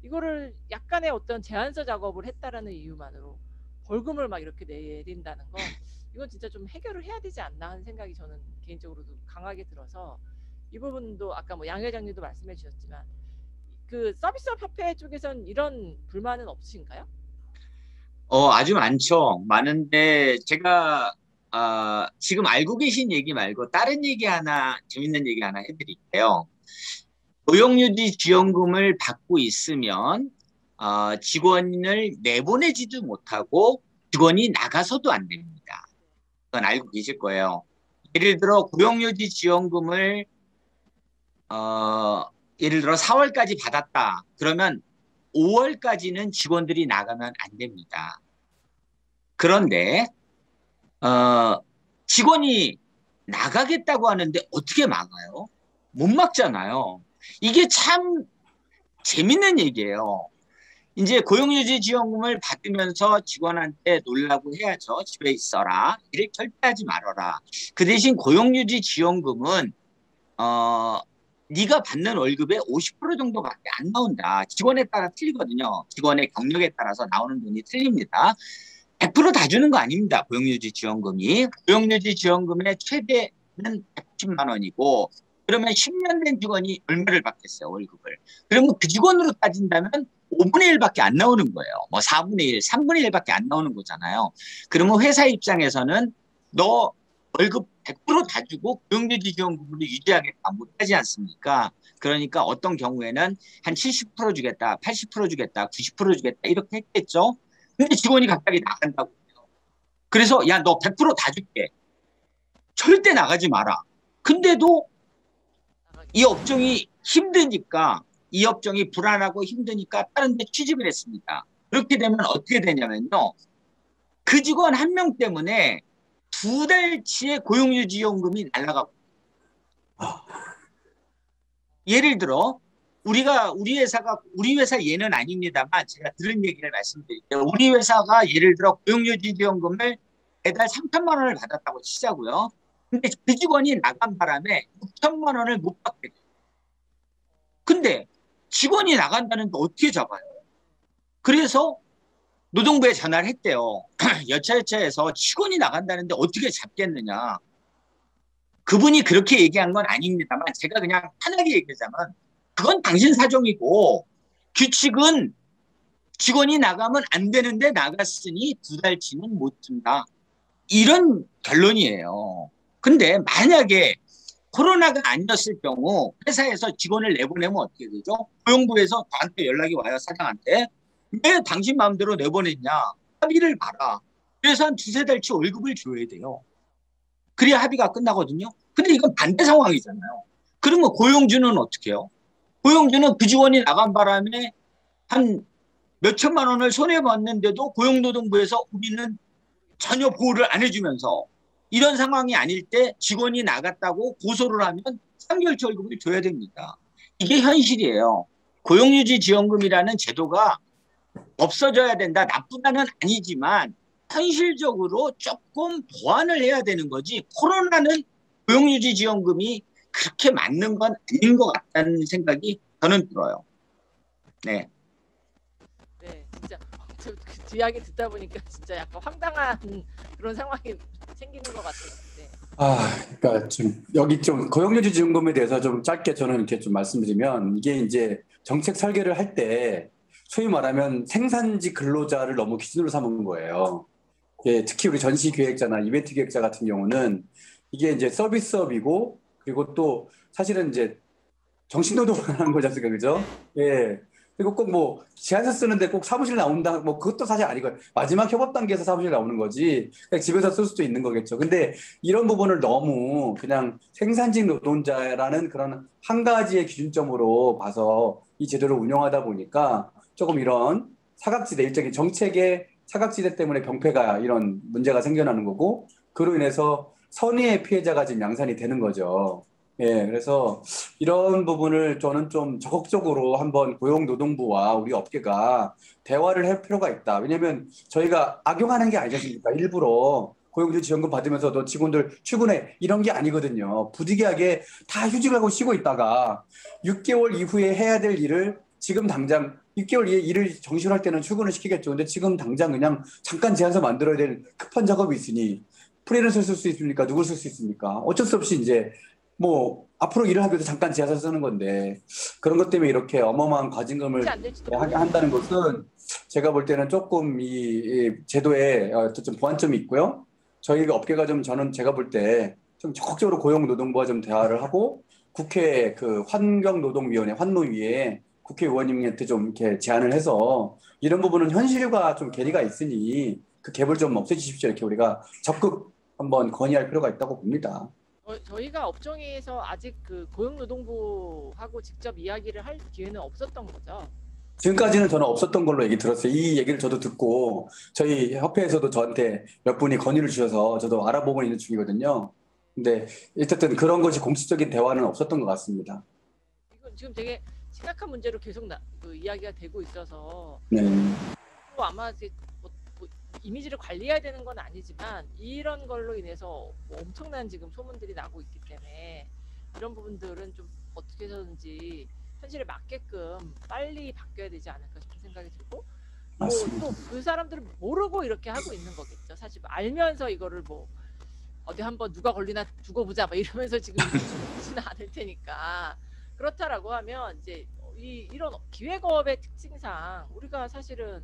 이거를 약간의 어떤 제안서 작업을 했다라는 이유만으로 벌금을 막 이렇게 내린다는 건 이건 진짜 좀 해결을 해야 되지 않나 하는 생각이 저는 개인적으로도 강하게 들어서 이 부분도 아까 뭐 양 회장님도 말씀해 주셨지만 그 서비스업 협회 쪽에선 이런 불만은 없으신가요? 아주 많죠. 많은데 제가 지금 알고 계신 얘기 말고 다른 얘기 하나 재밌는 얘기 하나 해드릴게요. 고용유지 지원금을 받고 있으면 직원을 내보내지도 못하고 직원이 나가서도 안 됩니다. 그건 알고 계실 거예요. 예를 들어 고용유지 지원금을 예를 들어 4월까지 받았다. 그러면 5월까지는 직원들이 나가면 안 됩니다. 그런데 직원이 나가겠다고 하는데 어떻게 막아요? 못 막잖아요. 이게 참 재밌는 얘기예요. 이제 고용유지 지원금을 받으면서 직원한테 놀라고 해야죠. 집에 있어라. 일을 절대 하지 말아라. 그 대신 고용유지 지원금은 네가 받는 월급의 50% 정도밖에 안 나온다. 직원에 따라 틀리거든요. 직원의 경력에 따라서 나오는 돈이 틀립니다. 100% 다 주는 거 아닙니다. 고용유지 지원금이. 고용유지 지원금의 최대는 110만 원이고 그러면 10년 된 직원이 얼마를 받겠어요, 월급을. 그러면 그 직원으로 따진다면 5분의 1밖에 안 나오는 거예요. 뭐 4분의 1, 3분의 1밖에 안 나오는 거잖아요. 그러면 회사 입장에서는 너 월급 100%다 주고 고용유지 지원금으로 유지하겠다 못하지 않습니까? 그러니까 어떤 경우에는 한 70% 주겠다, 80% 주겠다, 90% 주겠다 이렇게 했겠죠. 근데 직원이 갑자기 나간다고 해요. 그래서 야, 너 100%다 줄게. 절대 나가지 마라. 근데도 이 업종이 힘드니까 이 업종이 불안하고 힘드니까 다른 데 취직을 했습니다. 그렇게 되면 어떻게 되냐면요. 그 직원 한 명 때문에 2달치의 고용유지연금이 날아가고 예를 들어 우리 회사 얘는 아닙니다만 제가 들은 얘기를 말씀드릴게요. 우리 회사가 예를 들어 고용유지지원금을 매달 3천만 원을 받았다고 치자고요. 근데 그 직원이 나간 바람에 6천만 원을 못 받게 돼요. 근데 직원이 나간다는데 어떻게 잡아요? 그래서 노동부에 전화를 했대요. 여차여차해서 직원이 나간다는데 어떻게 잡겠느냐. 그분이 그렇게 얘기한 건 아닙니다만 제가 그냥 편하게 얘기하자면 그건 당신 사정이고 규칙은 직원이 나가면 안 되는데 나갔으니 2달치는 못 준다. 이런 결론이에요. 근데 만약에 코로나가 아니었을 경우 회사에서 직원을 내보내면 어떻게 되죠? 고용부에서 저한테 연락이 와요. 사장한테. 왜 당신 마음대로 내보냈냐. 합의를 봐라. 그래서 한 2~3달치 월급을 줘야 돼요. 그래야 합의가 끝나거든요. 근데 이건 반대 상황이잖아요. 그러면 고용주는 어떻게 해요? 고용주는 그 직원이 나간 바람에 한 몇천만 원을 손해봤는데도 고용노동부에서 우리는 전혀 보호를 안 해주면서 이런 상황이 아닐 때 직원이 나갔다고 고소를 하면 3개월치 월급을 줘야 됩니다. 이게 현실이에요. 고용유지지원금이라는 제도가 없어져야 된다. 나쁘다는 아니지만 현실적으로 조금 보완을 해야 되는 거지 코로나는 고용유지지원금이 그렇게 맞는 건 아닌 것 같다는 생각이 저는 들어요. 네. 네, 진짜 그 이야기 듣다 보니까 진짜 약간 황당한 그런 상황이 생기는 것 같아요. 네. 그러니까 좀 여기 좀 고용유지지원금에 대해서 좀 짧게 저는 이렇게 좀 말씀드리면 이게 이제 정책 설계를 할 때 소위 말하면 생산지 근로자를 너무 기준으로 삼은 거예요. 예, 특히 우리 전시 기획자나 이벤트 기획자 같은 경우는 이게 이제 서비스업이고 그리고 또 사실은 이제 정신노동을 하는 거지 않습니까, 그죠? 예. 그리고 꼭 뭐 제안서 쓰는데 꼭 사무실 나온다, 뭐 그것도 사실 아니고요. 마지막 협업 단계에서 사무실 나오는 거지. 그냥 집에서 쓸 수도 있는 거겠죠. 근데 이런 부분을 너무 그냥 생산직 노동자라는 그런 한 가지의 기준점으로 봐서 이 제도를 운영하다 보니까 조금 이런 사각지대, 일적인 정책의 사각지대 때문에 병폐가 이런 문제가 생겨나는 거고 그로 인해서 선의의 피해자가 지금 양산이 되는 거죠. 예, 그래서 이런 부분을 저는 좀 적극적으로 한번 고용노동부와 우리 업계가 대화를 할 필요가 있다. 왜냐하면 저희가 악용하는 게 아니지 않습니까? 일부러 고용주지원금 받으면서도 직원들 출근해 이런 게 아니거든요. 부득이하게 다 휴직을 하고 쉬고 있다가 6개월 이후에 해야 될 일을 지금 당장 6개월 이에 일을 정시할 때는 출근을 시키겠죠. 근데 지금 당장 그냥 잠깐 제안서 만들어야 될 급한 작업이 있으니 프리랜서를 쓸 수 있습니까? 누굴 쓸 수 있습니까? 어쩔 수 없이 이제 뭐 앞으로 일을 하기 위해서 잠깐 제안서 쓰는 건데 그런 것 때문에 이렇게 어마어마한 과징금을 하게 한다는 것은 제가 볼 때는 조금 이 제도에 좀 보완점이 있고요. 저희 업계가 좀 저는 제가 볼 때 좀 적극적으로 고용노동부와 좀 대화를 하고 국회 그 환경노동위원회 환노위에 국회의원님한테 좀 이렇게 제안을 해서 이런 부분은 현실과 좀 괴리가 있으니 그 갭을 좀 없애주십시오. 이렇게 우리가 적극 한번 건의할 필요가 있다고 봅니다. 저희가 업종에서 아직 그 고용노동부하고 직접 이야기를 할 기회는 없었던 거죠. 지금까지는 저는 없었던 걸로 얘기 들었어요. 이 얘기를 저도 듣고 저희 협회에서도 저한테 몇 분이 건의를 주셔서 저도 알아보고 있는 중이거든요. 근데 어쨌든 그런 것이 공식적인 대화는 없었던 것 같습니다. 이건 지금 되게 심각한 문제로 계속 그 이야기가 되고 있어서 네. 또 아마 이제 뭐 이미지를 관리해야 되는 건 아니지만 이런 걸로 인해서 뭐 엄청난 지금 소문들이 나고 있기 때문에 이런 부분들은 좀 어떻게 해서든지 현실에 맞게끔 빨리 바뀌어야 되지 않을까 싶은 생각이 들고 맞습니다. 또 그 사람들은 모르고 이렇게 하고 있는 거겠죠. 사실 알면서 이거를 뭐 어디 한번 누가 걸리나 두고 보자 막 이러면서 지금 있지는 않을 테니까 그렇다라고 하면 이제 이런 기획업의 특징상 우리가 사실은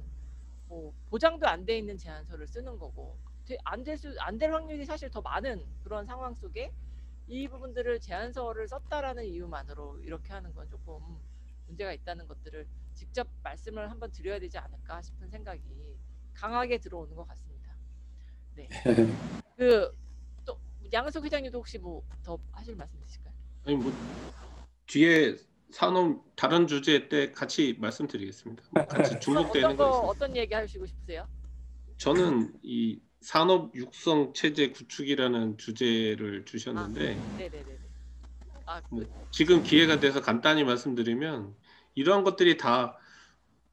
뭐 보장도 안 돼 있는 제안서를 쓰는 거고 안 될 확률이 사실 더 많은 그런 상황 속에 이 부분들을 제안서를 썼다라는 이유만으로 이렇게 하는 건 조금 문제가 있다는 것들을 직접 말씀을 한번 드려야 되지 않을까 싶은 생각이 강하게 들어오는 것 같습니다. 네. 그 또 양은석 회장님도 혹시 뭐 더 하실 말씀 있으실까요? 아니 뭐 뒤에 산업 다른 주제 때 같이 말씀드리겠습니다. 같이 중복되는 거 있습니다. 어떤 얘기 하시고 싶으세요? 저는 이 산업 육성 체제 구축이라는 주제를 주셨는데 네네네. 뭐 지금 기회가 돼서 간단히 말씀드리면 이러한 것들이 다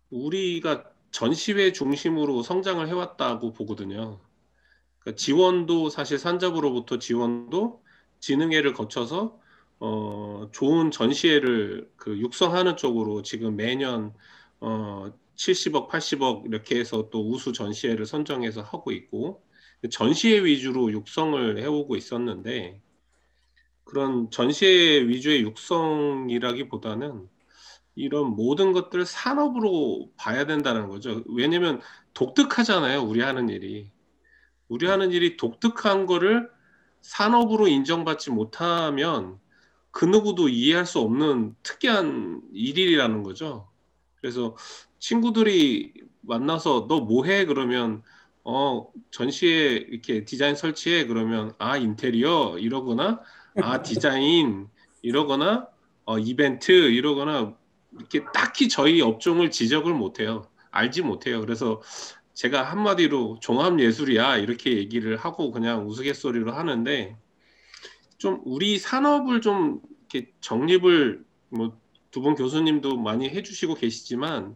우리가 전시회 중심으로 성장을 해왔다고 보거든요. 그러니까 지원도 사실 산자부로부터 지원도 진흥회를 거쳐서 좋은 전시회를 그 육성하는 쪽으로 지금 매년 70억, 80억 이렇게 해서 또 우수 전시회를 선정해서 하고 있고 전시회 위주로 육성을 해오고 있었는데 그런 전시회 위주의 육성이라기보다는 이런 모든 것들을 산업으로 봐야 된다는 거죠. 왜냐면 독특하잖아요, 우리 하는 일이. 우리 하는 일이 독특한 거를 산업으로 인정받지 못하면 그 누구도 이해할 수 없는 특이한 일이라는 거죠. 그래서 친구들이 만나서 너 뭐 해? 그러면 전시회 이렇게 디자인 설치해? 그러면 아 인테리어 이러거나 아 디자인 이러거나 이벤트 이러거나 이렇게 딱히 저희 업종을 지적을 못해요. 알지 못해요. 그래서 제가 한마디로 종합예술이야 이렇게 얘기를 하고 그냥 우스갯소리로 하는데 좀 우리 산업을 좀 이렇게 정립을 뭐 두 분 교수님도 많이 해주시고 계시지만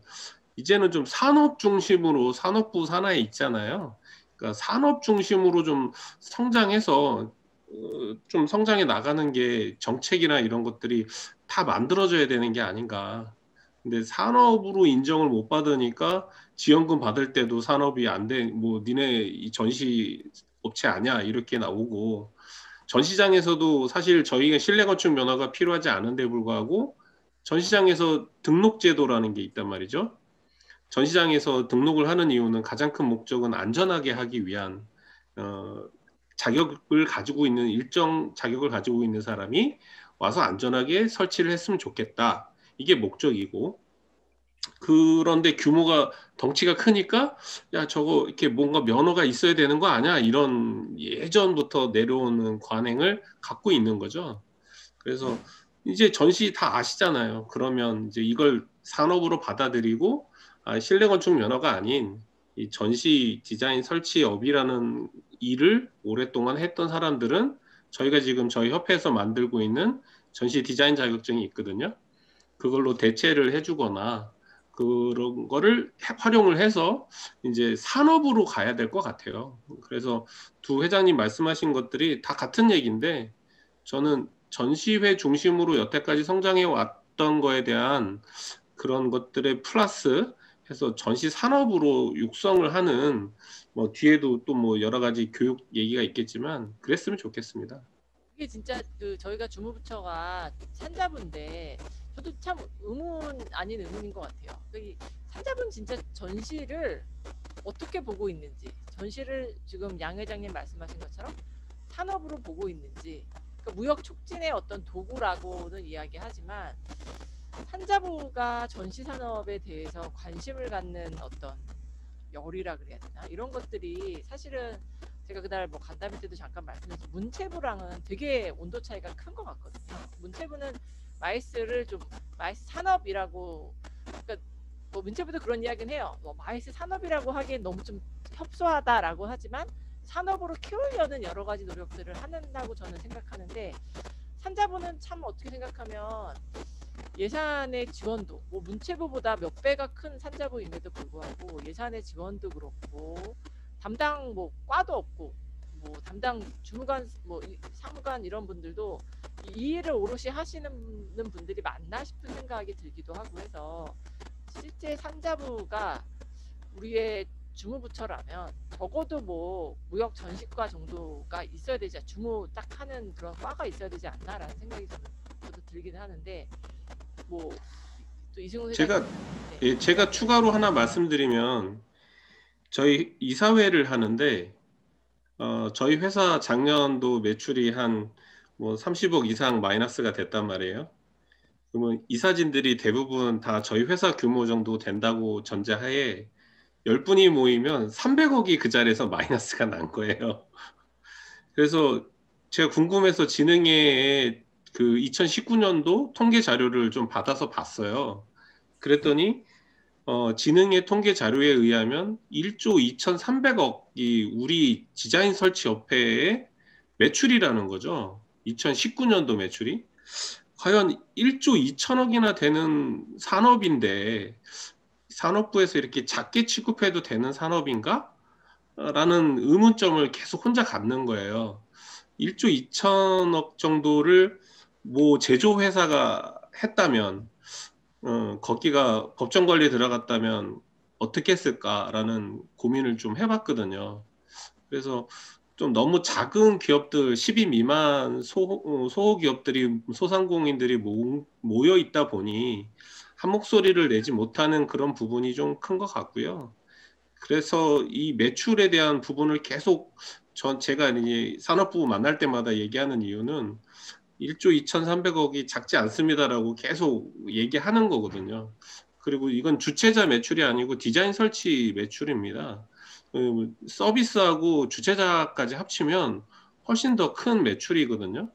이제는 좀 산업 중심으로 산업부 산하에 있잖아요. 그러니까 산업 중심으로 좀 성장해서 좀 성장해 나가는 게 정책이나 이런 것들이 다 만들어져야 되는 게 아닌가. 근데 산업으로 인정을 못 받으니까 지원금 받을 때도 산업이 안 돼, 뭐 니네 이 전시 업체 아니야 이렇게 나오고 전시장에서도 사실 저희가 실내 건축 면허가 필요하지 않은데 불구하고 전시장에서 등록 제도라는 게 있단 말이죠. 전시장에서 등록을 하는 이유는 가장 큰 목적은 안전하게 하기 위한 자격을 가지고 있는 일정 자격을 가지고 있는 사람이 와서 안전하게 설치를 했으면 좋겠다. 이게 목적이고 그런데 규모가 덩치가 크니까 야 저거 이렇게 뭔가 면허가 있어야 되는 거 아니야? 이런 예전부터 내려오는 관행을 갖고 있는 거죠. 그래서 이제 전시 다 아시잖아요. 그러면 이제 이걸 산업으로 받아들이고 실내 건축 면허가 아닌 이 전시 디자인 설치업이라는 일을 오랫동안 했던 사람들은 저희가 지금 저희 협회에서 만들고 있는 전시 디자인 자격증이 있거든요. 그걸로 대체를 해주거나 그런 거를 활용을 해서 이제 산업으로 가야 될 것 같아요. 그래서 두 회장님 말씀하신 것들이 다 같은 얘기인데 저는 전시회 중심으로 여태까지 성장해 왔던 거에 대한 그런 것들의 플러스 해서 전시 산업으로 육성을 하는 뭐 뒤에도 또 뭐 여러 가지 교육 얘기가 있겠지만 그랬으면 좋겠습니다. 이게 진짜 그 저희가 주무부처가 산자부인데 저도 참 의문 아닌 의문인 것 같아요. 이 산자부는 진짜 전시를 어떻게 보고 있는지, 전시를 지금 양 회장님 말씀하신 것처럼 산업으로 보고 있는지, 그러니까 무역 촉진의 어떤 도구라고는 이야기하지만 산자부가 전시 산업에 대해서 관심을 갖는 어떤 열이라 그래야 되나 이런 것들이 사실은 제가 그날 뭐 간담회 때도 잠깐 말씀드렸지만 문체부랑은 되게 온도 차이가 큰 것 같거든요. 문체부는 마이스를 좀 마이스 산업이라고 그러니까 뭐 문체부도 그런 이야기는 해요. 뭐 마이스 산업이라고 하기엔 너무 좀 협소하다라고 하지만 산업으로 키우려는 여러 가지 노력들을 한다고 저는 생각하는데 산자부는 참 어떻게 생각하면 예산의 지원도 뭐 문체부보다 몇 배가 큰 산자부임에도 불구하고 예산의 지원도 그렇고 담당 뭐 과도 없고 뭐 담당 주무관 뭐 사무관 이런 분들도 이 일을 오롯이 하시는 분들이 맞나 싶은 생각이 들기도 하고 해서 실제 산자부가 우리의 주무부처라면 적어도 뭐 무역 전시과 정도가 있어야 되지 주무 딱 하는 그런 과가 있어야 되지 않나라는 생각이 저도 들긴 하는데 뭐 또 이승훈 회장님 예, 제가 추가로 하나 말씀드리면 저희 이사회를 하는데 저희 회사 작년도 매출이 한 뭐 30억 이상 마이너스가 됐단 말이에요. 그러면 이사진들이 대부분 다 저희 회사 규모 정도 된다고 전제하에 10분이 모이면 300억이 그 자리에서 마이너스가 난 거예요. 그래서 제가 궁금해서 진흥회에 그 2019년도 통계 자료를 좀 받아서 봤어요. 그랬더니 진흥회 통계 자료에 의하면 1조 2,300억이 우리 디자인 설치 협회의 매출이라는 거죠. 2019년도 매출이. 과연 1조 2천억이나 되는 산업인데 산업부에서 이렇게 작게 취급해도 되는 산업인가? 라는 의문점을 계속 혼자 갖는 거예요. 1조 2천억 정도를 뭐 제조회사가 했다면 거기가 법정 관리에 들어갔다면 어떻게 했을까라는 고민을 좀 해봤거든요. 그래서 좀 너무 작은 기업들 10인 미만 소기업들이 소상공인들이 모여 있다 보니 한 목소리를 내지 못하는 그런 부분이 좀 큰 것 같고요. 그래서 이 매출에 대한 부분을 계속 제가 이제 산업부 만날 때마다 얘기하는 이유는 1조 2,300억이 작지 않습니다라고 계속 얘기하는 거거든요. 그리고 이건 주최자 매출이 아니고 디자인 설치 매출입니다. 서비스하고 주최자까지 합치면 훨씬 더 큰 매출이거든요.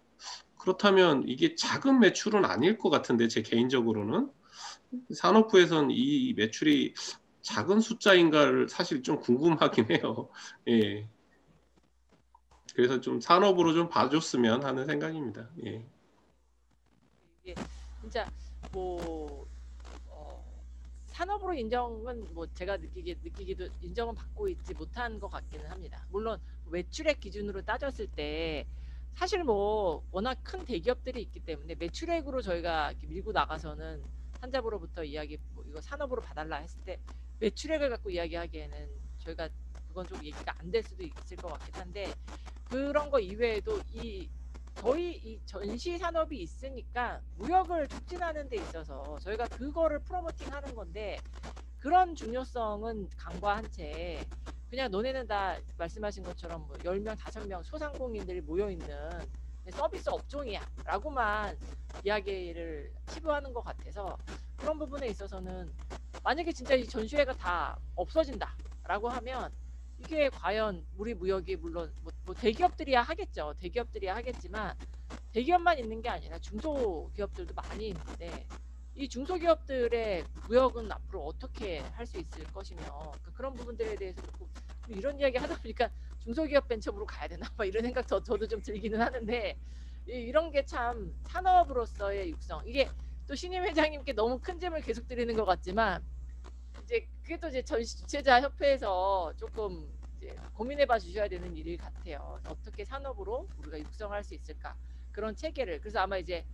그렇다면 이게 작은 매출은 아닐 것 같은데 제 개인적으로는 산업부에선 이 매출이 작은 숫자인가를 사실 좀 궁금하긴 해요. 예. 그래서 좀 산업으로 좀 봐줬으면 하는 생각입니다. 예. 이게 진짜 뭐 산업으로 인정은 뭐 제가 느끼기도 인정은 받고 있지 못한 것 같기는 합니다. 물론 매출액 기준으로 따졌을 때 사실 뭐 워낙 큰 대기업들이 있기 때문에 매출액으로 저희가 이렇게 밀고 나가서는 산자부로부터 이야기 뭐 이거 산업으로 봐달라 했을 때 매출액을 갖고 이야기하기에는 저희가 그건 좀 얘기가 안 될 수도 있을 것 같긴 한데 그런 거 이외에도 저희 이 전시 산업이 있으니까 무역을 촉진하는 데 있어서 저희가 그거를 프로모팅 하는 건데 그런 중요성은 간과한 채 그냥 너네는 다 말씀하신 것처럼 뭐 10명, 5명 소상공인들이 모여있는 서비스 업종이야 라고만 이야기를 치부하는 것 같아서 그런 부분에 있어서는 만약에 진짜 이 전시회가 다 없어진다 라고 하면 이게 과연 우리 무역이 물론 뭐 대기업들이야 하겠죠. 대기업들이야 하겠지만 대기업만 있는 게 아니라 중소기업들도 많이 있는데 이 중소기업들의 무역은 앞으로 어떻게 할 수 있을 것이며 그런 부분들에 대해서 이런 이야기 하다 보니까 중소기업 벤처부로 가야 되나 막 이런 생각 저도 좀 들기는 하는데 이런 게 참 산업으로서의 육성 이게 또 신임 회장님께 너무 큰 짐을 계속 드리는 것 같지만 이제 그게 또 이제 전시 주최자 협회에서 조금 이제 고민해봐 주셔야 되는 일 같아요. 어떻게 산업으로 우리가 육성할 수 있을까 그런 체계를 그래서 아마 이제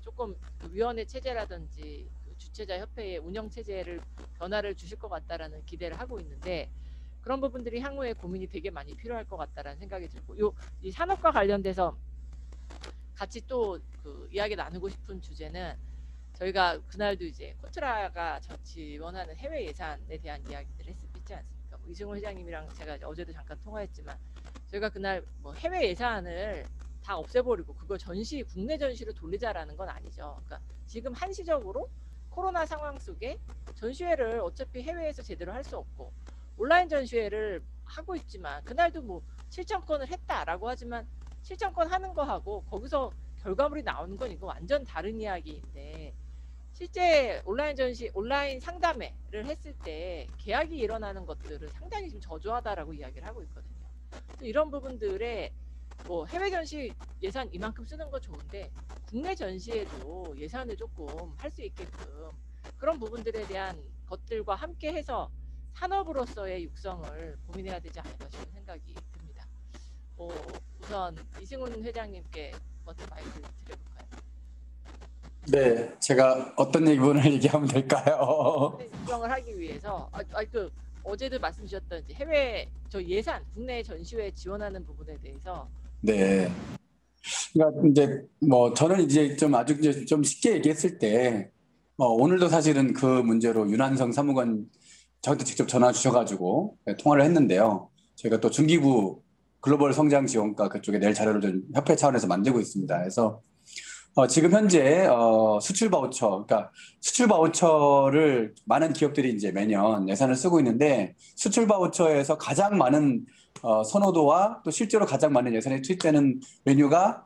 조금 위원회 체제라든지 주최자 협회의 운영 체제를 변화를 주실 것 같다라는 기대를 하고 있는데 그런 부분들이 향후에 고민이 되게 많이 필요할 것 같다라는 생각이 들고 이 산업과 관련돼서 같이 또 그 이야기 나누고 싶은 주제는 저희가 그날도 이제 코트라가 지원하는 해외 예산에 대한 이야기들을 했지 않습니까? 뭐 이승호 회장님이랑 제가 어제도 잠깐 통화했지만 저희가 그날 뭐 해외 예산을 다 없애버리고 그걸 국내 전시로 돌리자라는 건 아니죠. 그러니까 지금 한시적으로 코로나 상황 속에 전시회를 어차피 해외에서 제대로 할 수 없고 온라인 전시회를 하고 있지만 그날도 뭐 실전권을 했다라고 하지만 실전권 하는 거하고 거기서 결과물이 나오는 건 이거 완전 다른 이야기인데 실제 온라인 상담회를 했을 때 계약이 일어나는 것들은 상당히 지금 저조하다라고 이야기를 하고 있거든요. 이런 부분들에 뭐 해외 전시 예산 이만큼 쓰는 거 좋은데 국내 전시에도 예산을 조금 할 수 있게끔 그런 부분들에 대한 것들과 함께 해서 산업으로서의 육성을 고민해야 되지 않을까 싶은 생각이 듭니다. 우선 이승훈 회장님께 먼저 마이크를 드려볼까요? 네, 제가 어떤 부분을 얘기하면 될까요? 육성을 하기 위해서 어제도 말씀 주셨던 이제 해외 예산 국내 전시회 지원하는 부분에 대해서 네. 그러니까 이제 뭐 저는 이제 좀 아주 이제 좀 쉽게 얘기했을 때 오늘도 사실은 그 문제로 윤한성 사무관 저한테 직접 전화 주셔가지고 통화를 했는데요. 저희가 또 중기부 글로벌 성장 지원과 그쪽에 낼 자료를 좀 협회 차원에서 만들고 있습니다. 그래서 지금 현재 수출 바우처, 그러니까 수출 바우처를 많은 기업들이 이제 매년 예산을 쓰고 있는데 수출 바우처에서 가장 많은 선호도와 또 실제로 가장 많은 예산이 투입되는 메뉴가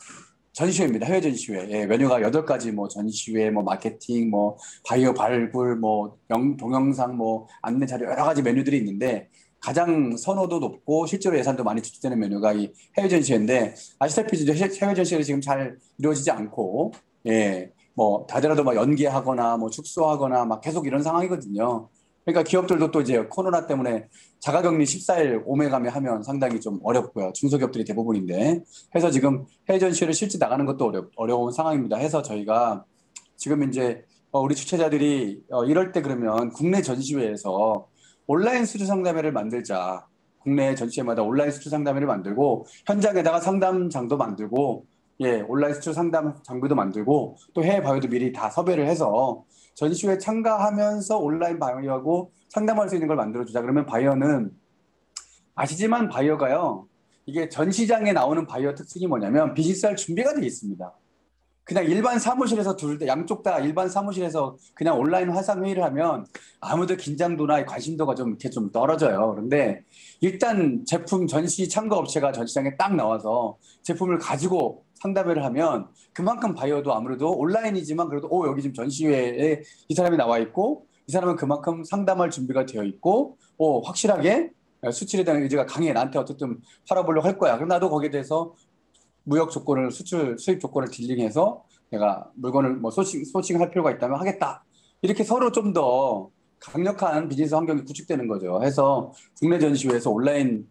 전시회입니다. 해외 전시회. 예, 메뉴가 8가지 뭐 전시회, 뭐 마케팅, 뭐 바이오 발굴, 뭐 동영상, 뭐 안내 자료 여러 가지 메뉴들이 있는데 가장 선호도 높고 실제로 예산도 많이 투입되는 메뉴가 이 해외 전시회인데 아시다시피 이제 해외 전시회가 지금 잘 이루어지지 않고 예, 뭐 다들라도 막 연기하거나 뭐 축소하거나 막 계속 이런 상황이거든요. 그러니까 기업들도 또 이제 코로나 때문에 자가격리 14일 오매가며 하면 상당히 좀 어렵고요. 중소기업들이 대부분인데 해서 지금 해외 전시회를 실제 나가는 것도 어려운 상황입니다. 해서 저희가 지금 이제 우리 주최자들이 이럴 때 그러면 국내 전시회에서 온라인 수주 상담회를 만들자. 국내 전시회마다 온라인 수주 상담회를 만들고 현장에다가 상담장도 만들고 예, 온라인 수주 상담 장비도 만들고 또 해외 바이오도 미리 다 섭외를 해서 전시회에 참가하면서 온라인 바이오하고 상담할 수 있는 걸 만들어주자. 그러면 바이오는 아시지만 바이오가요. 이게 전시장에 나오는 바이오 특징이 뭐냐면 비즈니스할 준비가 되어 있습니다. 그냥 일반 사무실에서 양쪽 다 일반 사무실에서 그냥 온라인 화상 회의를 하면 아무도 긴장도나 관심도가 좀 이렇게 좀 떨어져요. 그런데 일단 제품 전시 참가 업체가 전시장에 딱 나와서 제품을 가지고 상담회를 하면 그만큼 바이어도 아무래도 온라인이지만 그래도 여기 지금 전시회에 이 사람이 나와 있고 이 사람은 그만큼 상담할 준비가 되어 있고 확실하게 수출에 대한 의지가 강해. 나한테 어쨌든 팔아보려고 할 거야. 그럼 나도 거기에 대해서 무역 조건을 수입 조건을 딜링해서 내가 물건을 뭐 소싱할 필요가 있다면 하겠다. 이렇게 서로 좀 더 강력한 비즈니스 환경이 구축되는 거죠. 해서 국내 전시회에서 온라인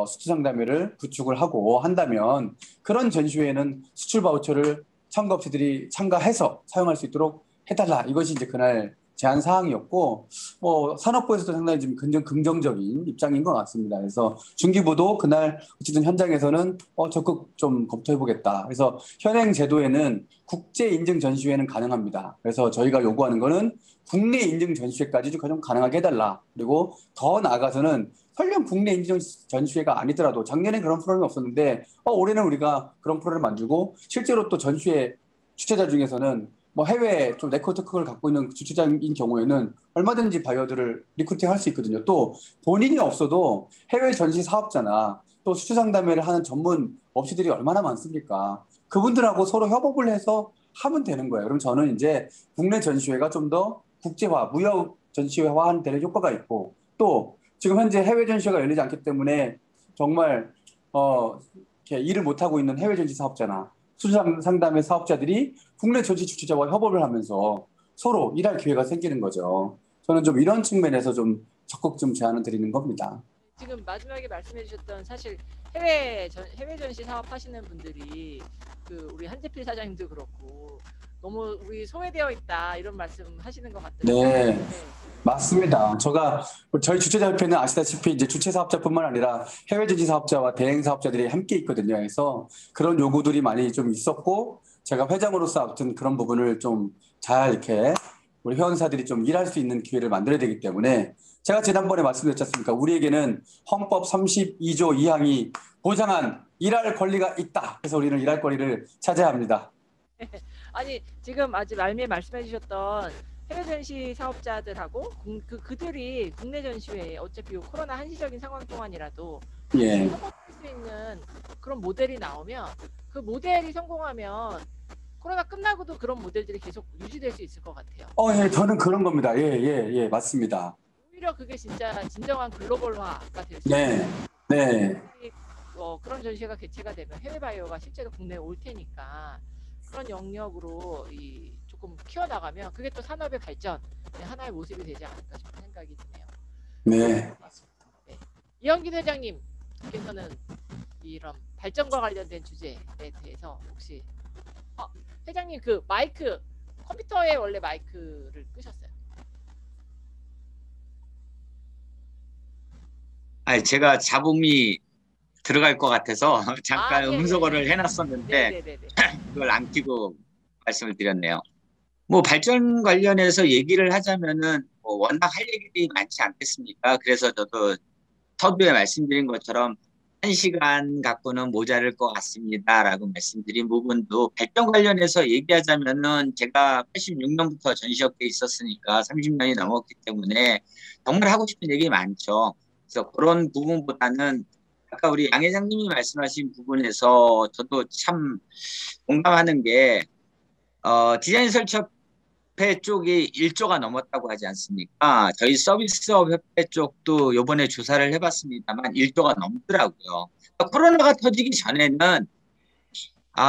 수출 상담회를 구축을 하고 한다면 그런 전시회에는 수출 바우처를 참가업체들이 참가해서 사용할 수 있도록 해달라. 이것이 이제 그날 제안 사항이었고 산업부에서도 상당히 좀 긍정적인 입장인 것 같습니다. 그래서 중기부도 그날 어쨌든 현장에서는 적극 좀 검토해보겠다. 그래서 현행 제도에는 국제 인증 전시회는 가능합니다. 그래서 저희가 요구하는 거는 국내 인증 전시회까지 좀 가능하게 해달라. 그리고 더 나아가서는 설령 국내 인증 전시회가 아니더라도 작년에 그런 프로그램이 없었는데 올해는 우리가 그런 프로그램을 만들고 실제로 또 전시회 주최자 중에서는 뭐 해외 좀 네트워크를 갖고 있는 주최자인 경우에는 얼마든지 바이어들을 리크루팅할 수 있거든요. 또 본인이 없어도 해외 전시 사업자나 또 수출 상담회를 하는 전문 업체들이 얼마나 많습니까? 그분들하고 서로 협업을 해서 하면 되는 거예요. 그럼 저는 이제 국내 전시회가 좀 더 국제화, 무역 전시회화하는 데는 효과가 있고 또 지금 현재 해외 전시회가 열리지 않기 때문에 정말 이렇게 일을 못 하고 있는 해외 전시 사업자나 수출 상담회 사업자들이 국내 전시 주최자와 협업을 하면서 서로 일할 기회가 생기는 거죠. 저는 좀 이런 측면에서 좀 적극 좀 제안을 드리는 겁니다. 지금 마지막에 말씀해 주셨던 사실 해외 전시 사업하시는 분들이 우리 한재필 사장님도 그렇고 너무 우리 소외되어 있다 이런 말씀 하시는 것 같더라고요. 네. 맞습니다. 저희 주최자협회는 아시다시피 이제 주최 사업자뿐만 아니라 해외 전시 사업자와 대행 사업자들이 함께 있거든요. 그래서 그런 요구들이 많이 좀 있었고 제가 회장으로서 아무튼 그런 부분을 좀 잘 이렇게 우리 회원사들이 좀 일할 수 있는 기회를 만들어야 되기 때문에 제가 지난번에 말씀드렸지 않습니까? 우리에게는 헌법 32조 2항이 보장한 일할 권리가 있다. 그래서 우리는 일할 권리를 차지합니다. 아니 지금 아직 말미에 말씀해 주셨던 해외 전시 사업자들하고 그들이 국내 전시회에 어차피 코로나 한시적인 상황 동안이라도 예. 성공할 수 있는 그런 모델이 나오면 그 모델이 성공하면 코로나 끝나고도 그런 모델들이 계속 유지될 수 있을 것 같아요. 예, 저는 그런 겁니다. 예, 맞습니다. 오히려 그게 진짜 진정한 글로벌화가 될 수 네, 있어요. 네, 그런 전시회가 개최가 되면 해외 바이오가 실제로 국내에 올 테니까 그런 영역으로 조금 키워나가면 그게 또 산업의 발전 하나의 모습이 되지 않을까 싶은 생각이 드네요. 네. 네. 이영긴 회장님께서는 이런 발전과 관련된 주제에 대해서 혹시 회장님 그 마이크 컴퓨터에 원래 마이크를 끄셨어요? 아니, 제가 잡음이 들어갈 것 같아서 잠깐 예, 음소거를 해놨었는데 네네네. 그걸 안 켜고 말씀을 드렸네요. 뭐 발전 관련해서 얘기를 하자면은 뭐 워낙 할 얘기들이 많지 않겠습니까? 그래서 저도 서두에 말씀드린 것처럼 1시간 갖고는 모자랄 것 같습니다라고 말씀드린 부분도 발전 관련해서 얘기하자면은 제가 86년부터 전시업계에 있었으니까 30년이 넘었기 때문에 정말 하고 싶은 얘기 많죠. 그래서 그런 부분보다는 아까 우리 양 회장님이 말씀하신 부분에서 저도 참 공감하는 게 디자인 설치협회 쪽이 1조가 넘었다고 하지 않습니까? 저희 서비스업 협회 쪽도 이번에 조사를 해봤습니다만 1조가 넘더라고요. 코로나가 터지기 전에는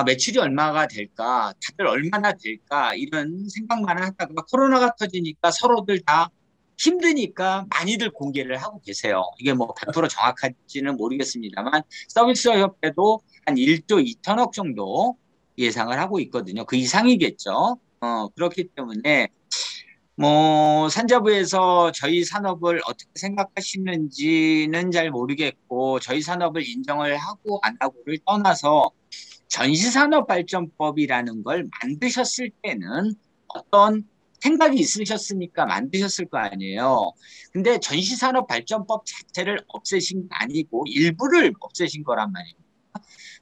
매출이 얼마가 될까, 다들 얼마나 될까 이런 생각만 하다가 코로나가 터지니까 서로들 다 힘드니까 많이들 공개를 하고 계세요. 이게 뭐 100% 정확할지는 모르겠습니다만 서비스업 협회도 한 1조 2천억 정도 예상을 하고 있거든요. 그 이상이겠죠. 그렇기 때문에 뭐 산자부에서 저희 산업을 어떻게 생각하시는지는 잘 모르겠고 저희 산업을 인정을 하고 안 하고를 떠나서 전시산업발전법이라는 걸 만드셨을 때는 어떤 생각이 있으셨으니까 만드셨을 거 아니에요. 근데 전시산업발전법 자체를 없애신 게 아니고 일부를 없애신 거란 말이에요.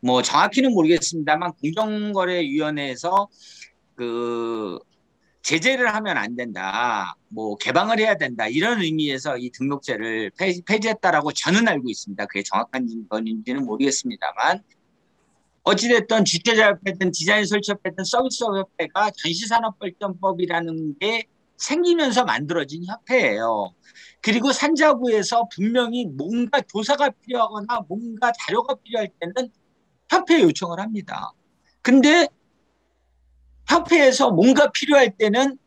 뭐 정확히는 모르겠습니다만 공정거래위원회에서 그 제재를 하면 안 된다, 뭐 개방을 해야 된다 이런 의미에서 이 등록제를 폐지했다라고 저는 알고 있습니다. 그게 정확한 건지는 모르겠습니다만 어찌됐든 주최자협회든 디자인 설치협회든 서비스업협회가 전시산업발전법이라는 게 생기면서 만들어진 협회예요. 그리고 산자부에서 분명히 뭔가 조사가 필요하거나 뭔가 자료가 필요할 때는 협회에 요청을 합니다. 근데 협회에서 뭔가 필요할 때는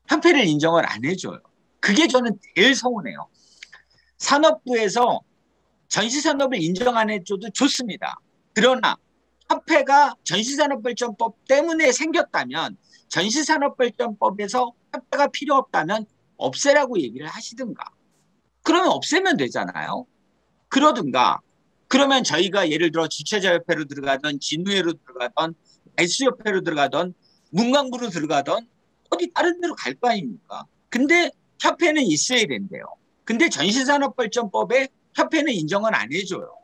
협회를 인정을 안 해줘요. 그게 저는 제일 서운해요. 산업부에서 전시산업을 인정 안 해줘도 좋습니다. 그러나 협회가 전시산업발전법 때문에 생겼다면 전시산업발전법에서 협회가 필요 없다면 없애라고 얘기를 하시든가. 그러면 없애면 되잖아요. 그러든가. 그러면 저희가 예를 들어 주최자협회로 들어가던 진우회로 들어가던 알수협회로 들어가던 문광부로 들어가던 어디 다른 데로 갈 거 아닙니까? 근데 협회는 있어야 된대요. 근데 전시산업발전법에 협회는 인정을 안 해줘요.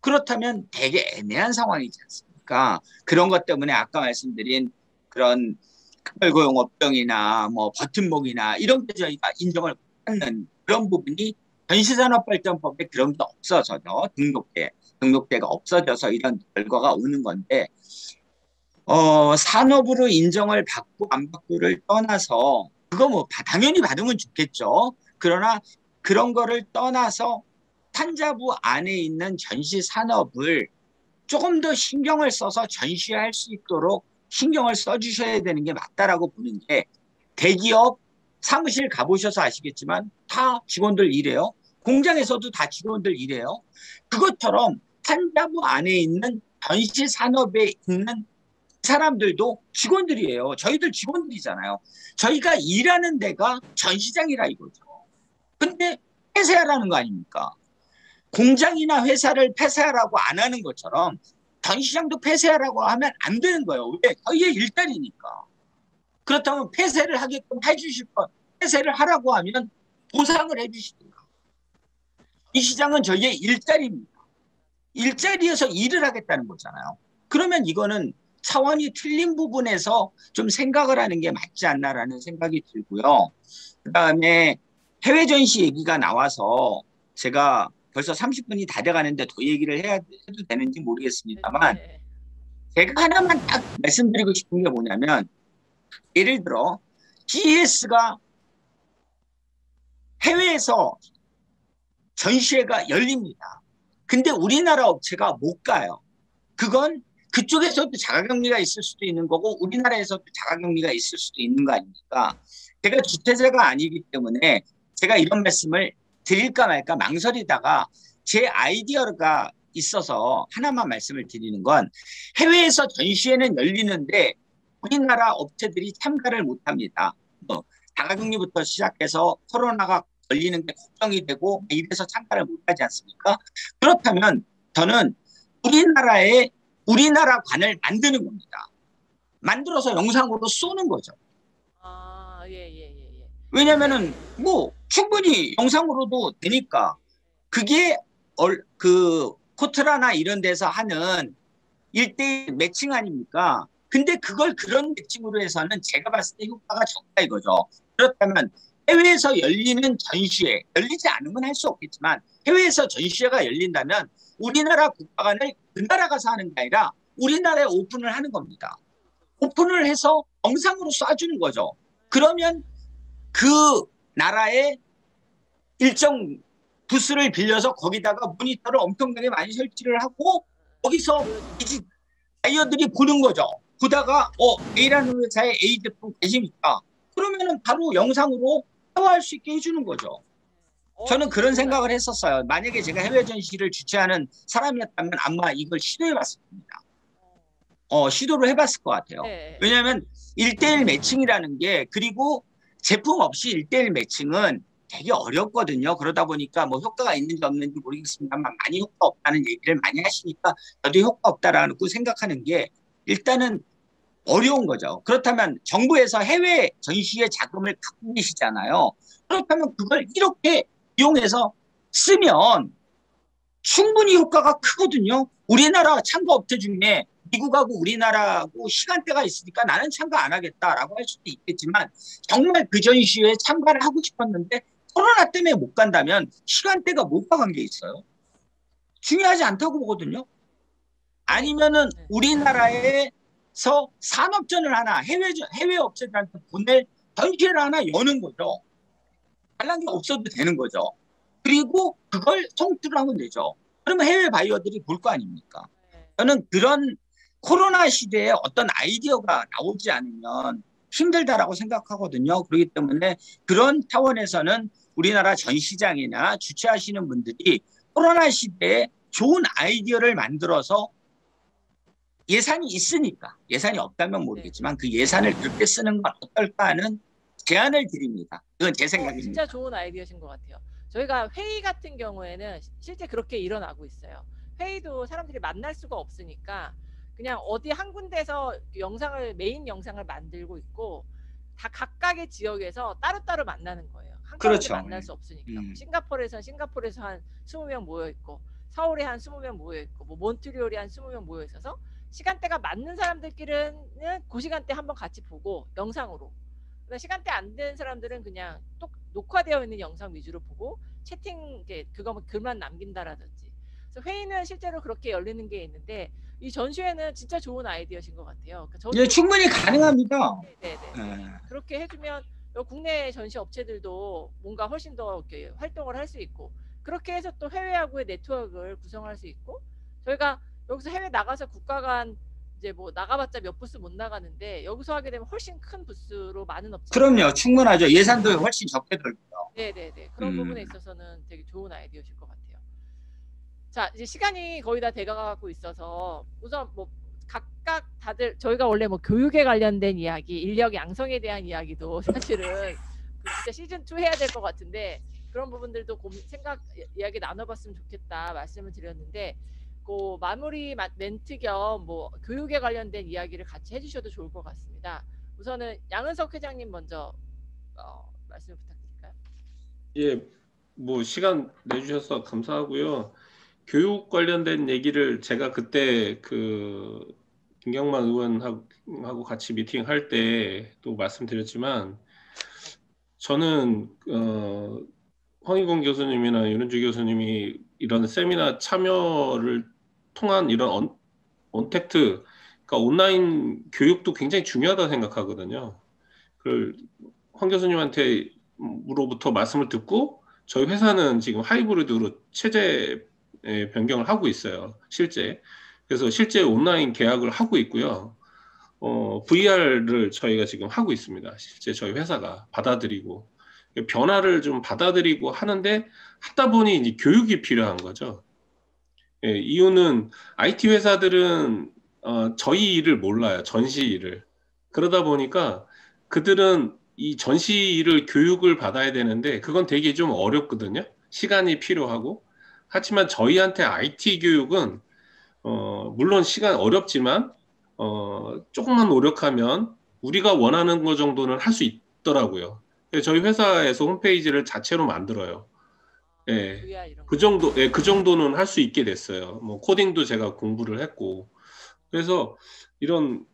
그렇다면 되게 애매한 상황이지 않습니까? 그런 것 때문에 아까 말씀드린 그런 특별고용업종이나 뭐 버팀목이나 이런 게 저희가 인정을 못하는 그런 부분이 전시산업발전법에 그런 게 없어져서 등록대가 없어져서 이런 결과가 오는 건데 산업으로 인정을 받고 안 받고를 떠나서 그거 뭐 당연히 받으면 좋겠죠. 그러나 그런 거를 떠나서 산자부 안에 있는 전시 산업을 조금 더 신경을 써서 전시할 수 있도록 신경을 써주셔야 되는 게 맞다라고 보는 게 대기업 사무실 가보셔서 아시겠지만 다 직원들 일해요. 공장에서도 다 직원들 일해요. 그것처럼 산자부 안에 있는 전시 산업에 있는 사람들도 직원들이에요. 저희들 직원들이잖아요. 저희가 일하는 데가 전시장이라 이거죠. 근데 폐쇄하라는 거 아닙니까? 공장이나 회사를 폐쇄하라고 안 하는 것처럼 전시장도 폐쇄하라고 하면 안 되는 거예요. 왜? 저희의 일자리니까. 그렇다면 폐쇄를 하게끔 해주실 것, 폐쇄를 하라고 하면 보상을 해주시든가. 이 시장은 저희의 일자리입니다. 일자리에서 일을 하겠다는 거잖아요. 그러면 이거는 차원이 틀린 부분에서 좀 생각을 하는 게 맞지 않나라는 생각이 들고요. 그다음에 해외 전시 얘기가 나와서 제가 벌써 30분이 다 돼가는데 더 얘기를 해도 되는지 모르겠습니다만 네. 제가 하나만 딱 말씀드리고 싶은 게 뭐냐면 예를 들어 GS가 해외에서 전시회가 열립니다. 근데 우리나라 업체가 못 가요. 그건 그쪽에서도 자가격리가 있을 수도 있는 거고 우리나라에서도 자가격리가 있을 수도 있는 거 아닙니까? 제가 주최자가 아니기 때문에 제가 이런 말씀을 드릴까 말까 망설이다가 제 아이디어가 있어서 하나만 말씀을 드리는 건 해외에서 전시회는 열리는데 우리나라 업체들이 참가를 못합니다. 자가격리부터 시작해서 코로나가 걸리는 게 걱정이 되고 이래서 참가를 못하지 않습니까? 그렇다면 저는 우리나라 관을 만드는 겁니다. 만들어서 영상으로 쏘는 거죠. 아, 예. 왜냐면은 뭐 충분히 영상으로도 되니까 그게 그 코트라나 이런 데서 하는 1대1 매칭 아닙니까? 근데 그걸 그런 매칭으로 해서는 제가 봤을 때 효과가 적다 이거죠. 그렇다면 해외에서 열리는 전시회, 열리지 않으면 할 수 없겠지만 해외에서 전시회가 열린다면 우리나라 국가관을 그 나라 가서 하는 게 아니라 우리나라에 오픈을 하는 겁니다. 오픈을 해서 영상으로 쏴주는 거죠. 그러면 그 나라의 일정 부스를 빌려서 거기다가 모니터를 엄청나게 많이 설치를 하고 거기서 이제 바이어들이 보는 거죠. 보다가 A라는 회사에 A 제품 관심 있다. 그러면은 바로 영상으로 샤워할 수 있게 해주는 거죠. 저는 그런 생각을 했었어요. 만약에 제가 해외 전시를 주최하는 사람이었다면 아마 이걸 시도해봤을 겁니다. 시도를 해봤을 것 같아요. 네. 왜냐하면 1대1 매칭이라는 게 그리고 제품 없이 1대1 매칭은 되게 어렵거든요. 그러다 보니까 뭐 효과가 있는지 없는지 모르겠습니다만 많이 효과 없다는 얘기를 많이 하시니까 저도 효과 없다라고 생각하는 게 일단은 어려운 거죠. 그렇다면 정부에서 해외 전시회 자금을 갖고 계시잖아요. 그렇다면 그걸 이렇게 이용해서 쓰면 충분히 효과가 크거든요. 우리나라 참가업체 중에 미국하고 우리나라하고 시간대가 있으니까 나는 참가 안 하겠다라고 할 수도 있겠지만 정말 그 전시회에 참가를 하고 싶었는데 코로나 때문에 못 간다면 시간대가 뭐가 관계 있어요? 중요하지 않다고 보거든요. 아니면은 우리나라에서 산업전을 하나 해외 업체들한테 보낼 전시회를 하나 여는 거죠. 달란 게 없어도 되는 거죠. 그리고 그걸 성투를 하면 되죠. 그러면 해외 바이어들이 볼 거 아닙니까? 저는 그런 코로나 시대에 어떤 아이디어가 나오지 않으면 힘들다라고 생각하거든요. 그렇기 때문에 그런 차원에서는 우리나라 전시장이나 주최하시는 분들이 코로나 시대에 좋은 아이디어를 만들어서 예산이 있으니까 예산이 없다면 모르겠지만 그 예산을 그렇게 쓰는 건 어떨까 하는 제안을 드립니다. 그건 제 생각입니다. 진짜 좋은 아이디어신 것 같아요. 저희가 회의 같은 경우에는 실제 그렇게 일어나고 있어요. 회의도 사람들이 만날 수가 없으니까 그냥 어디 한 군데서 메인 영상을 만들고 있고 다 각각의 지역에서 따로따로 만나는 거예요. 한꺼번에 그렇죠. 만날 수 없으니까. 싱가포르에서 한 20명 모여 있고 서울에 한 20명 모여 있고 뭐 몬트리올에 한 20명 모여 있어서 시간대가 맞는 사람들끼리는 그 시간대 한번 같이 보고 영상으로. 시간대 안 되는 사람들은 그냥 또 녹화되어 있는 영상 위주로 보고 채팅 그거 글만 남긴다라든지. 그래서 회의는 실제로 그렇게 열리는 게 있는데 이 전시회는 진짜 좋은 아이디어신 것 같아요. 그러니까 저도 충분히 가능합니다. 네. 그렇게 해주면 국내 전시 업체들도 뭔가 훨씬 더 이렇게 활동을 할 수 있고 그렇게 해서 또 해외하고의 네트워크를 구성할 수 있고 저희가 여기서 해외 나가서 국가 간 이제 뭐 나가봤자 몇 부스 못 나가는데 여기서 하게 되면 훨씬 큰 부스로 많은 업체. 그럼요, 충분하죠. 예산도 훨씬 적게 들고요. 네네네. 그런 부분에 있어서는 되게 좋은 아이디어실 것 같아요. 자, 이제 시간이 거의 다 돼가고 있어서 우선 뭐 각각 다들 저희가 원래 뭐 교육에 관련된 이야기, 인력 양성에 대한 이야기도 사실은 진짜 시즌 2 해야 될 것 같은데 그런 부분들도 이야기 나눠봤으면 좋겠다 말씀을 드렸는데. 그 마무리 멘트 겸 뭐 교육에 관련된 이야기를 같이 해주셔도 좋을 것 같습니다. 우선은 양은석 회장님 먼저 말씀 부탁드릴까요? 예, 뭐 시간 내주셔서 감사하고요. 교육 관련된 얘기를 제가 그때 그 김경만 의원하고 같이 미팅할 때 또 말씀드렸지만 저는 황희공 교수님이나 윤은주 교수님이 이런 세미나 참여를 통한 이런 언택트, 그러니까 온라인 교육도 굉장히 중요하다고 생각하거든요. 그걸 황 교수님한테로부터 말씀을 듣고 저희 회사는 지금 하이브리드로 체제 변경을 하고 있어요. 실제. 그래서 실제 온라인 계약을 하고 있고요. VR을 저희가 지금 하고 있습니다. 실제 저희 회사가 받아들이고 변화를 좀 받아들이고 하는데 하다 보니 이제 교육이 필요한 거죠. 예, 이유는 IT 회사들은 저희 일을 몰라요. 전시 일을. 그러다 보니까 그들은 이 전시 일을 교육을 받아야 되는데 그건 되게 좀 어렵거든요. 시간이 필요하고. 하지만 저희한테 IT 교육은 물론 시간 어렵지만 조금만 노력하면 우리가 원하는 것 정도는 할 수 있더라고요. 저희 회사에서 홈페이지를 자체로 만들어요. 예, VR 이런 그 거. 정도, 예, 그 정도는 할 수 있게 됐어요. 뭐 코딩도 제가 공부를 했고. 그래서 이런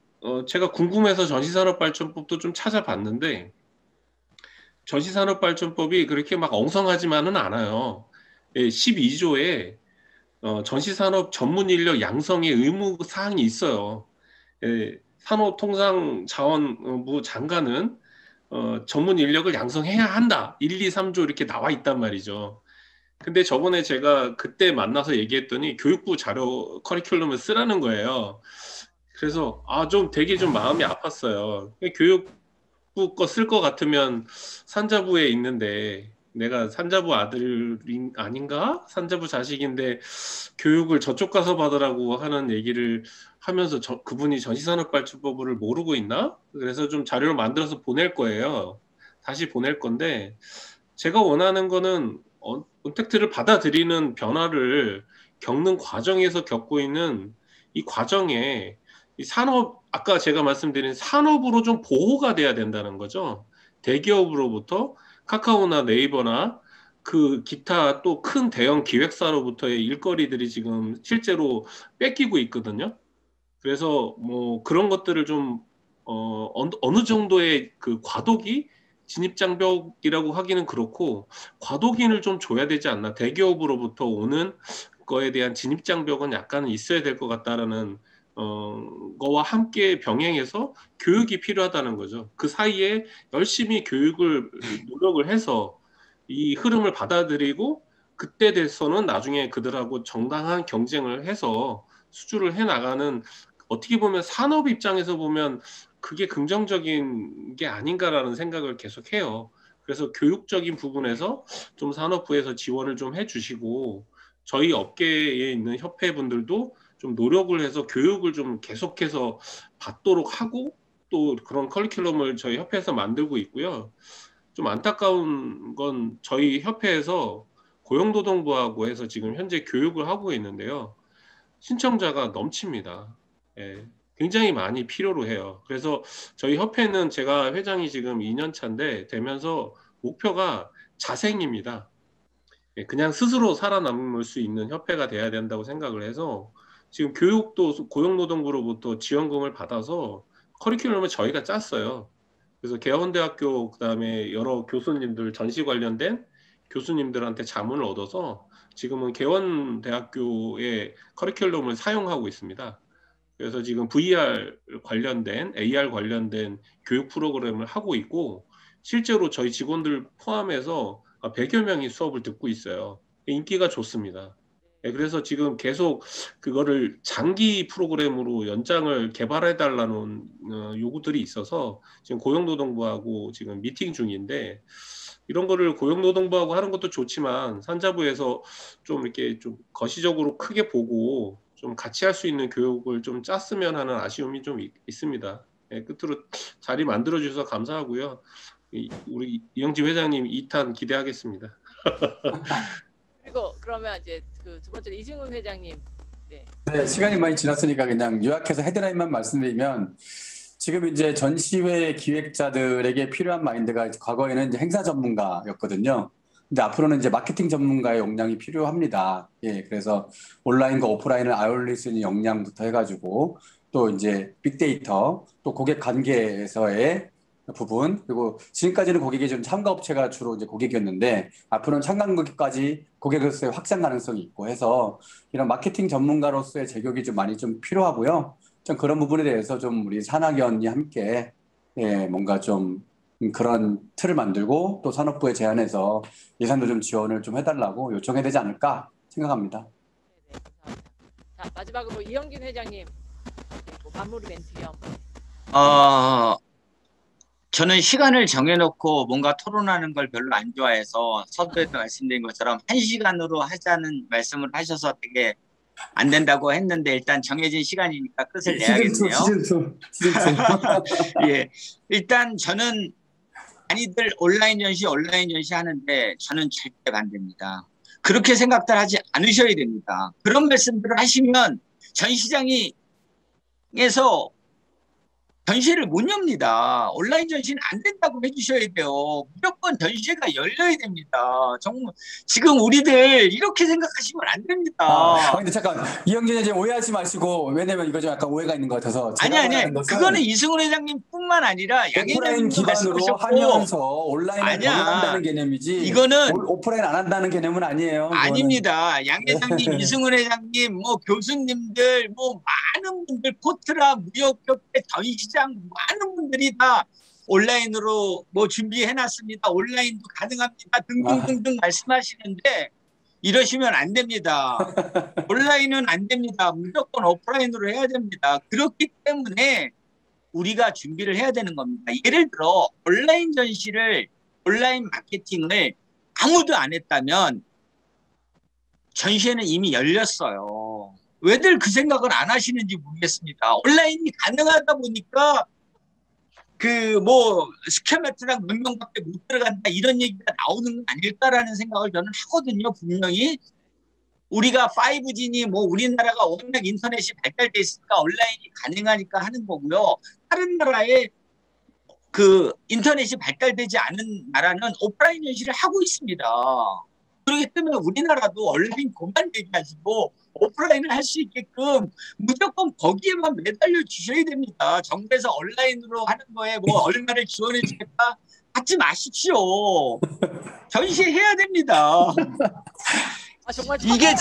제가 궁금해서 전시산업발전법도 좀 찾아봤는데 전시산업발전법이 그렇게 막 엉성하지만은 않아요. 예, 12조에 전시산업 전문 인력 양성의 의무 사항이 있어요. 예, 산업통상자원부 장관은 전문 인력을 양성해야 한다. 1, 2, 3조 이렇게 나와 있단 말이죠. 근데 저번에 제가 그때 만나서 얘기했더니 교육부 자료 커리큘럼을 쓰라는 거예요. 그래서 좀 되게 좀 마음이 아팠어요. 교육부 거 쓸 것 같으면 산자부에 있는데 내가 산자부 아들 아닌가? 산자부 자식인데 교육을 저쪽 가서 받으라고 하는 얘기를 하면서 그분이 전시산업발전법을 모르고 있나? 그래서 좀 자료를 만들어서 보낼 거예요. 다시 보낼 건데 제가 원하는 거는 언택트를 받아들이는 변화를 겪는 과정에서 겪고 있는 이 과정에 이 산업, 아까 제가 말씀드린 산업으로 좀 보호가 돼야 된다는 거죠. 대기업으로부터 카카오나 네이버나 그 기타 또 큰 대형 기획사로부터의 일거리들이 지금 실제로 뺏기고 있거든요. 그래서 뭐 그런 것들을 좀 어느 정도의 그 과도기 진입장벽이라고 하기는 그렇고 과도기를 좀 줘야 되지 않나. 대기업으로부터 오는 거에 대한 진입장벽은 약간 있어야 될 것 같다라는 거와 함께 병행해서 교육이 필요하다는 거죠. 그 사이에 열심히 교육을 노력을 해서 이 흐름을 받아들이고 그때 돼서는 나중에 그들하고 정당한 경쟁을 해서 수주를 해 나가는 어떻게 보면 산업 입장에서 보면 그게 긍정적인 게 아닌가라는 생각을 계속 해요. 그래서 교육적인 부분에서 좀 산업부에서 지원을 좀 해주시고 저희 업계에 있는 협회분들도 좀 노력을 해서 교육을 좀 계속해서 받도록 하고 또 그런 커리큘럼을 저희 협회에서 만들고 있고요. 좀 안타까운 건 저희 협회에서 고용노동부하고 해서 지금 현재 교육을 하고 있는데요. 신청자가 넘칩니다. 예, 굉장히 많이 필요로 해요. 그래서 저희 협회는 제가 회장이 지금 2년 차인데 되면서 목표가 자생입니다. 예, 그냥 스스로 살아남을 수 있는 협회가 돼야 된다고 생각을 해서 지금 교육도 고용노동부로부터 지원금을 받아서 커리큘럼을 저희가 짰어요. 그래서 개원대학교 그다음에 여러 교수님들 전시 관련된 교수님들한테 자문을 얻어서 지금은 개원대학교의 커리큘럼을 사용하고 있습니다. 그래서 지금 VR 관련된 AR 관련된 교육 프로그램을 하고 있고 실제로 저희 직원들 포함해서 100여 명이 수업을 듣고 있어요. 인기가 좋습니다. 예, 그래서 지금 계속 그거를 장기 프로그램으로 연장을 개발해 달라는 요구들이 있어서 지금 고용노동부하고 지금 미팅 중인데 이런 거를 고용노동부하고 하는 것도 좋지만 산자부에서 좀 이렇게 좀 거시적으로 크게 보고 좀 같이 할 수 있는 교육을 좀 짰으면 하는 아쉬움이 좀 있습니다. 예, 끝으로 자리 만들어 주셔서 감사하고요. 우리 이영지 회장님 2탄 기대하겠습니다. 그리고 그러면 이제 그 두 번째로 이승훈 회장님. 네. 네, 시간이 많이 지났으니까 그냥 요약해서 헤드라인만 말씀드리면 지금 이제 전시회 기획자들에게 필요한 마인드가 과거에는 이제 행사 전문가였거든요. 근데 앞으로는 이제 마케팅 전문가의 역량이 필요합니다. 예, 그래서 온라인과 오프라인을 아울릴 수 있는 역량부터 해가지고 또 이제 빅데이터, 또 고객 관계에서의 부분, 그리고 지금까지는 고객이 좀 참가업체가 주로 이제 고객이었는데 앞으로는 참가국까지 고객으로서의 확장 가능성이 있고 해서 이런 마케팅 전문가로서의 제격이 좀 많이 좀 필요하고요. 좀 그런 부분에 대해서 좀 우리 산학연이 함께 예, 뭔가 좀 그런 틀을 만들고 또 산업부에 제안해서 예산도 좀 지원을 좀 해달라고 요청해야 되지 않을까 생각합니다. 네, 감사합니다. 자, 마지막으로 이영균 회장님 뭐 마무리 멘트 겸. 저는 시간을 정해놓고 뭔가 토론하는 걸 별로 안 좋아해서 서두에도 말씀드린 것처럼 1시간으로 하자는 말씀을 하셔서 되게 안 된다고 했는데 일단 정해진 시간이니까 끝을 내야겠네요. 시즌 2. 예, 일단 저는 많이들 온라인 전시 하는데 저는 절대 반대입니다. 그렇게 생각들 하지 않으셔야 됩니다. 그런 말씀들을 하시면 전시장에서 전시회를 못 엽니다. 온라인 전시는 안 된다고 해주셔야 돼요. 무조건 전시회가 열려야 됩니다. 정말 지금 우리들 이렇게 생각하시면 안 됩니다. 근데 잠깐 이영진 회장 오해하지 마시고 왜냐면 이거 좀 약간 오해가 있는 것 같아서 아니 그거는 이승훈 회장님뿐만 아니라 양 오프라인 회장님도 기반으로 말씀하셨고 하면서 온라인을 아니야. 병행한다는 개념이지 이거는 오프라인 안 한다는 개념은 아니에요. 그거는. 아닙니다. 양 회장님, 이승훈 회장님, 뭐 교수님들, 뭐 많은 분들, 포트라, 무역협회, 전시장 많은 분들이 다 온라인으로 뭐 준비해놨습니다. 온라인도 가능합니다. 등등등등 말씀하시는데 이러시면 안 됩니다. 온라인은 안 됩니다. 무조건 오프라인으로 해야 됩니다. 그렇기 때문에 우리가 준비를 해야 되는 겁니다. 예를 들어 온라인 전시를, 온라인 마케팅을 아무도 안 했다면 전시회는 이미 열렸어요. 왜들 그 생각을 안 하시는지 모르겠습니다. 온라인이 가능하다 보니까 그 뭐 스퀘어메트랑 몇 명밖에 못 들어간다 이런 얘기가 나오는 거 아닐까라는 생각을 저는 하거든요. 분명히 우리가 5G니 뭐 우리나라가 워낙 인터넷이 발달돼 있으니까 온라인이 가능하니까 하는 거고요. 다른 나라에 그 인터넷이 발달되지 않은 나라는 오프라인 전시를 하고 있습니다. 그렇기 때문에 우리나라도 온라인 그만 얘기하시고 오프라인을 할 수 있게끔 무조건 거기에만 매달려 주셔야 됩니다. 정부에서 온라인으로 하는 거에 뭐 얼마를 지원해 주겠다 하지 마십시오. 전시해야 됩니다. 정말 이게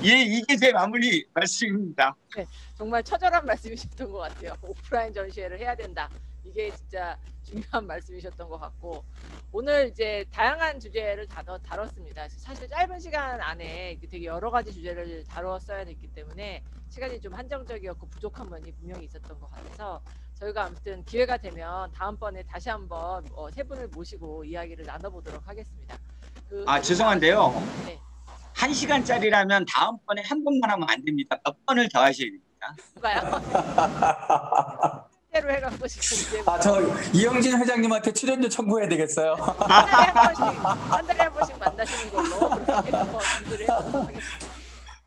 이게 제 마무리 말씀입니다. 네, 정말 처절한 말씀이셨던 것 같아요. 오프라인 전시회를 해야 된다. 이게 진짜 중요한 말씀이셨던 것 같고 오늘 이제 다양한 주제를 다뤘습니다. 사실 짧은 시간 안에 되게 여러 가지 주제를 다뤘어야 됐기 때문에 시간이 좀 한정적이었고 부족한 면이 분명히 있었던 것 같아서 저희가 아무튼 기회가 되면 다음번에 다시 한번 세 분을 모시고 이야기를 나눠보도록 하겠습니다. 죄송한데요. 네. 1시간짜리라면 다음번에 한 번만 하면 안 됩니다. 몇 번을 더 하셔야 됩니다. 누가요? 로 해갖고 지금 저 이영진 회장님한테 출연료 청구해야 되겠어요. 한 달에 한 번씩 만나시는 걸로 그렇게 준비를 해보도록 하겠습니다.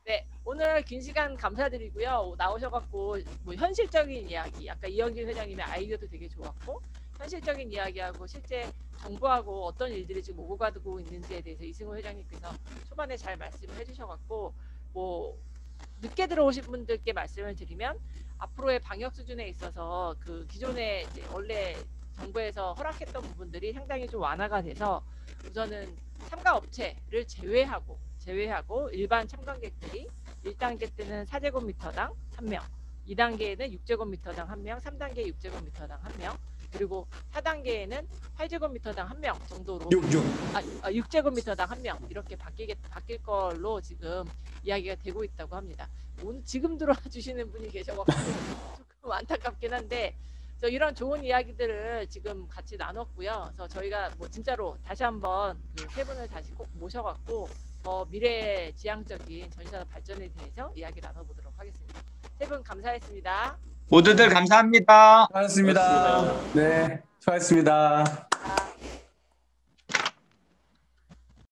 네, 오늘 긴 시간 감사드리고요. 나오셔갖고 뭐 현실적인 이야기, 아까 이영진 회장님의 아이디어도 되게 좋았고 현실적인 이야기하고 실제 정부하고 어떤 일들이 지금 오고 가고 있는지에 대해서 이승훈 회장님께서 초반에 잘 말씀을 해주셔갖고 뭐 늦게 들어오신 분들께 말씀을 드리면 앞으로의 방역 수준에 있어서 그 기존에 이제 원래 정부에서 허락했던 부분들이 상당히 좀 완화가 돼서 우선은 참가 업체를 제외하고 일반 참관객들이 1단계 때는 4제곱미터당 1명, 2단계에는 6제곱미터당 1명, 3단계 6제곱미터당 1명, 그리고 4단계에는 8제곱미터당 1명 정도로 6제곱미터당 1명 이렇게 바뀔 걸로 지금 이야기가 되고 있다고 합니다. 오늘 지금 들어와 주시는 분이 계셔가지고 조금 안타깝긴 한데 이런 좋은 이야기들을 지금 같이 나눴고요. 그래서 저희가 뭐 진짜로 다시 한번 그 세 분을 다시 꼭 모셔갖고 미래 지향적인 전시산업 발전에 대해서 이야기 나눠보도록 하겠습니다. 세 분 감사했습니다. 모두들 감사합니다. 수고하셨습니다. 네, 수고하셨습니다.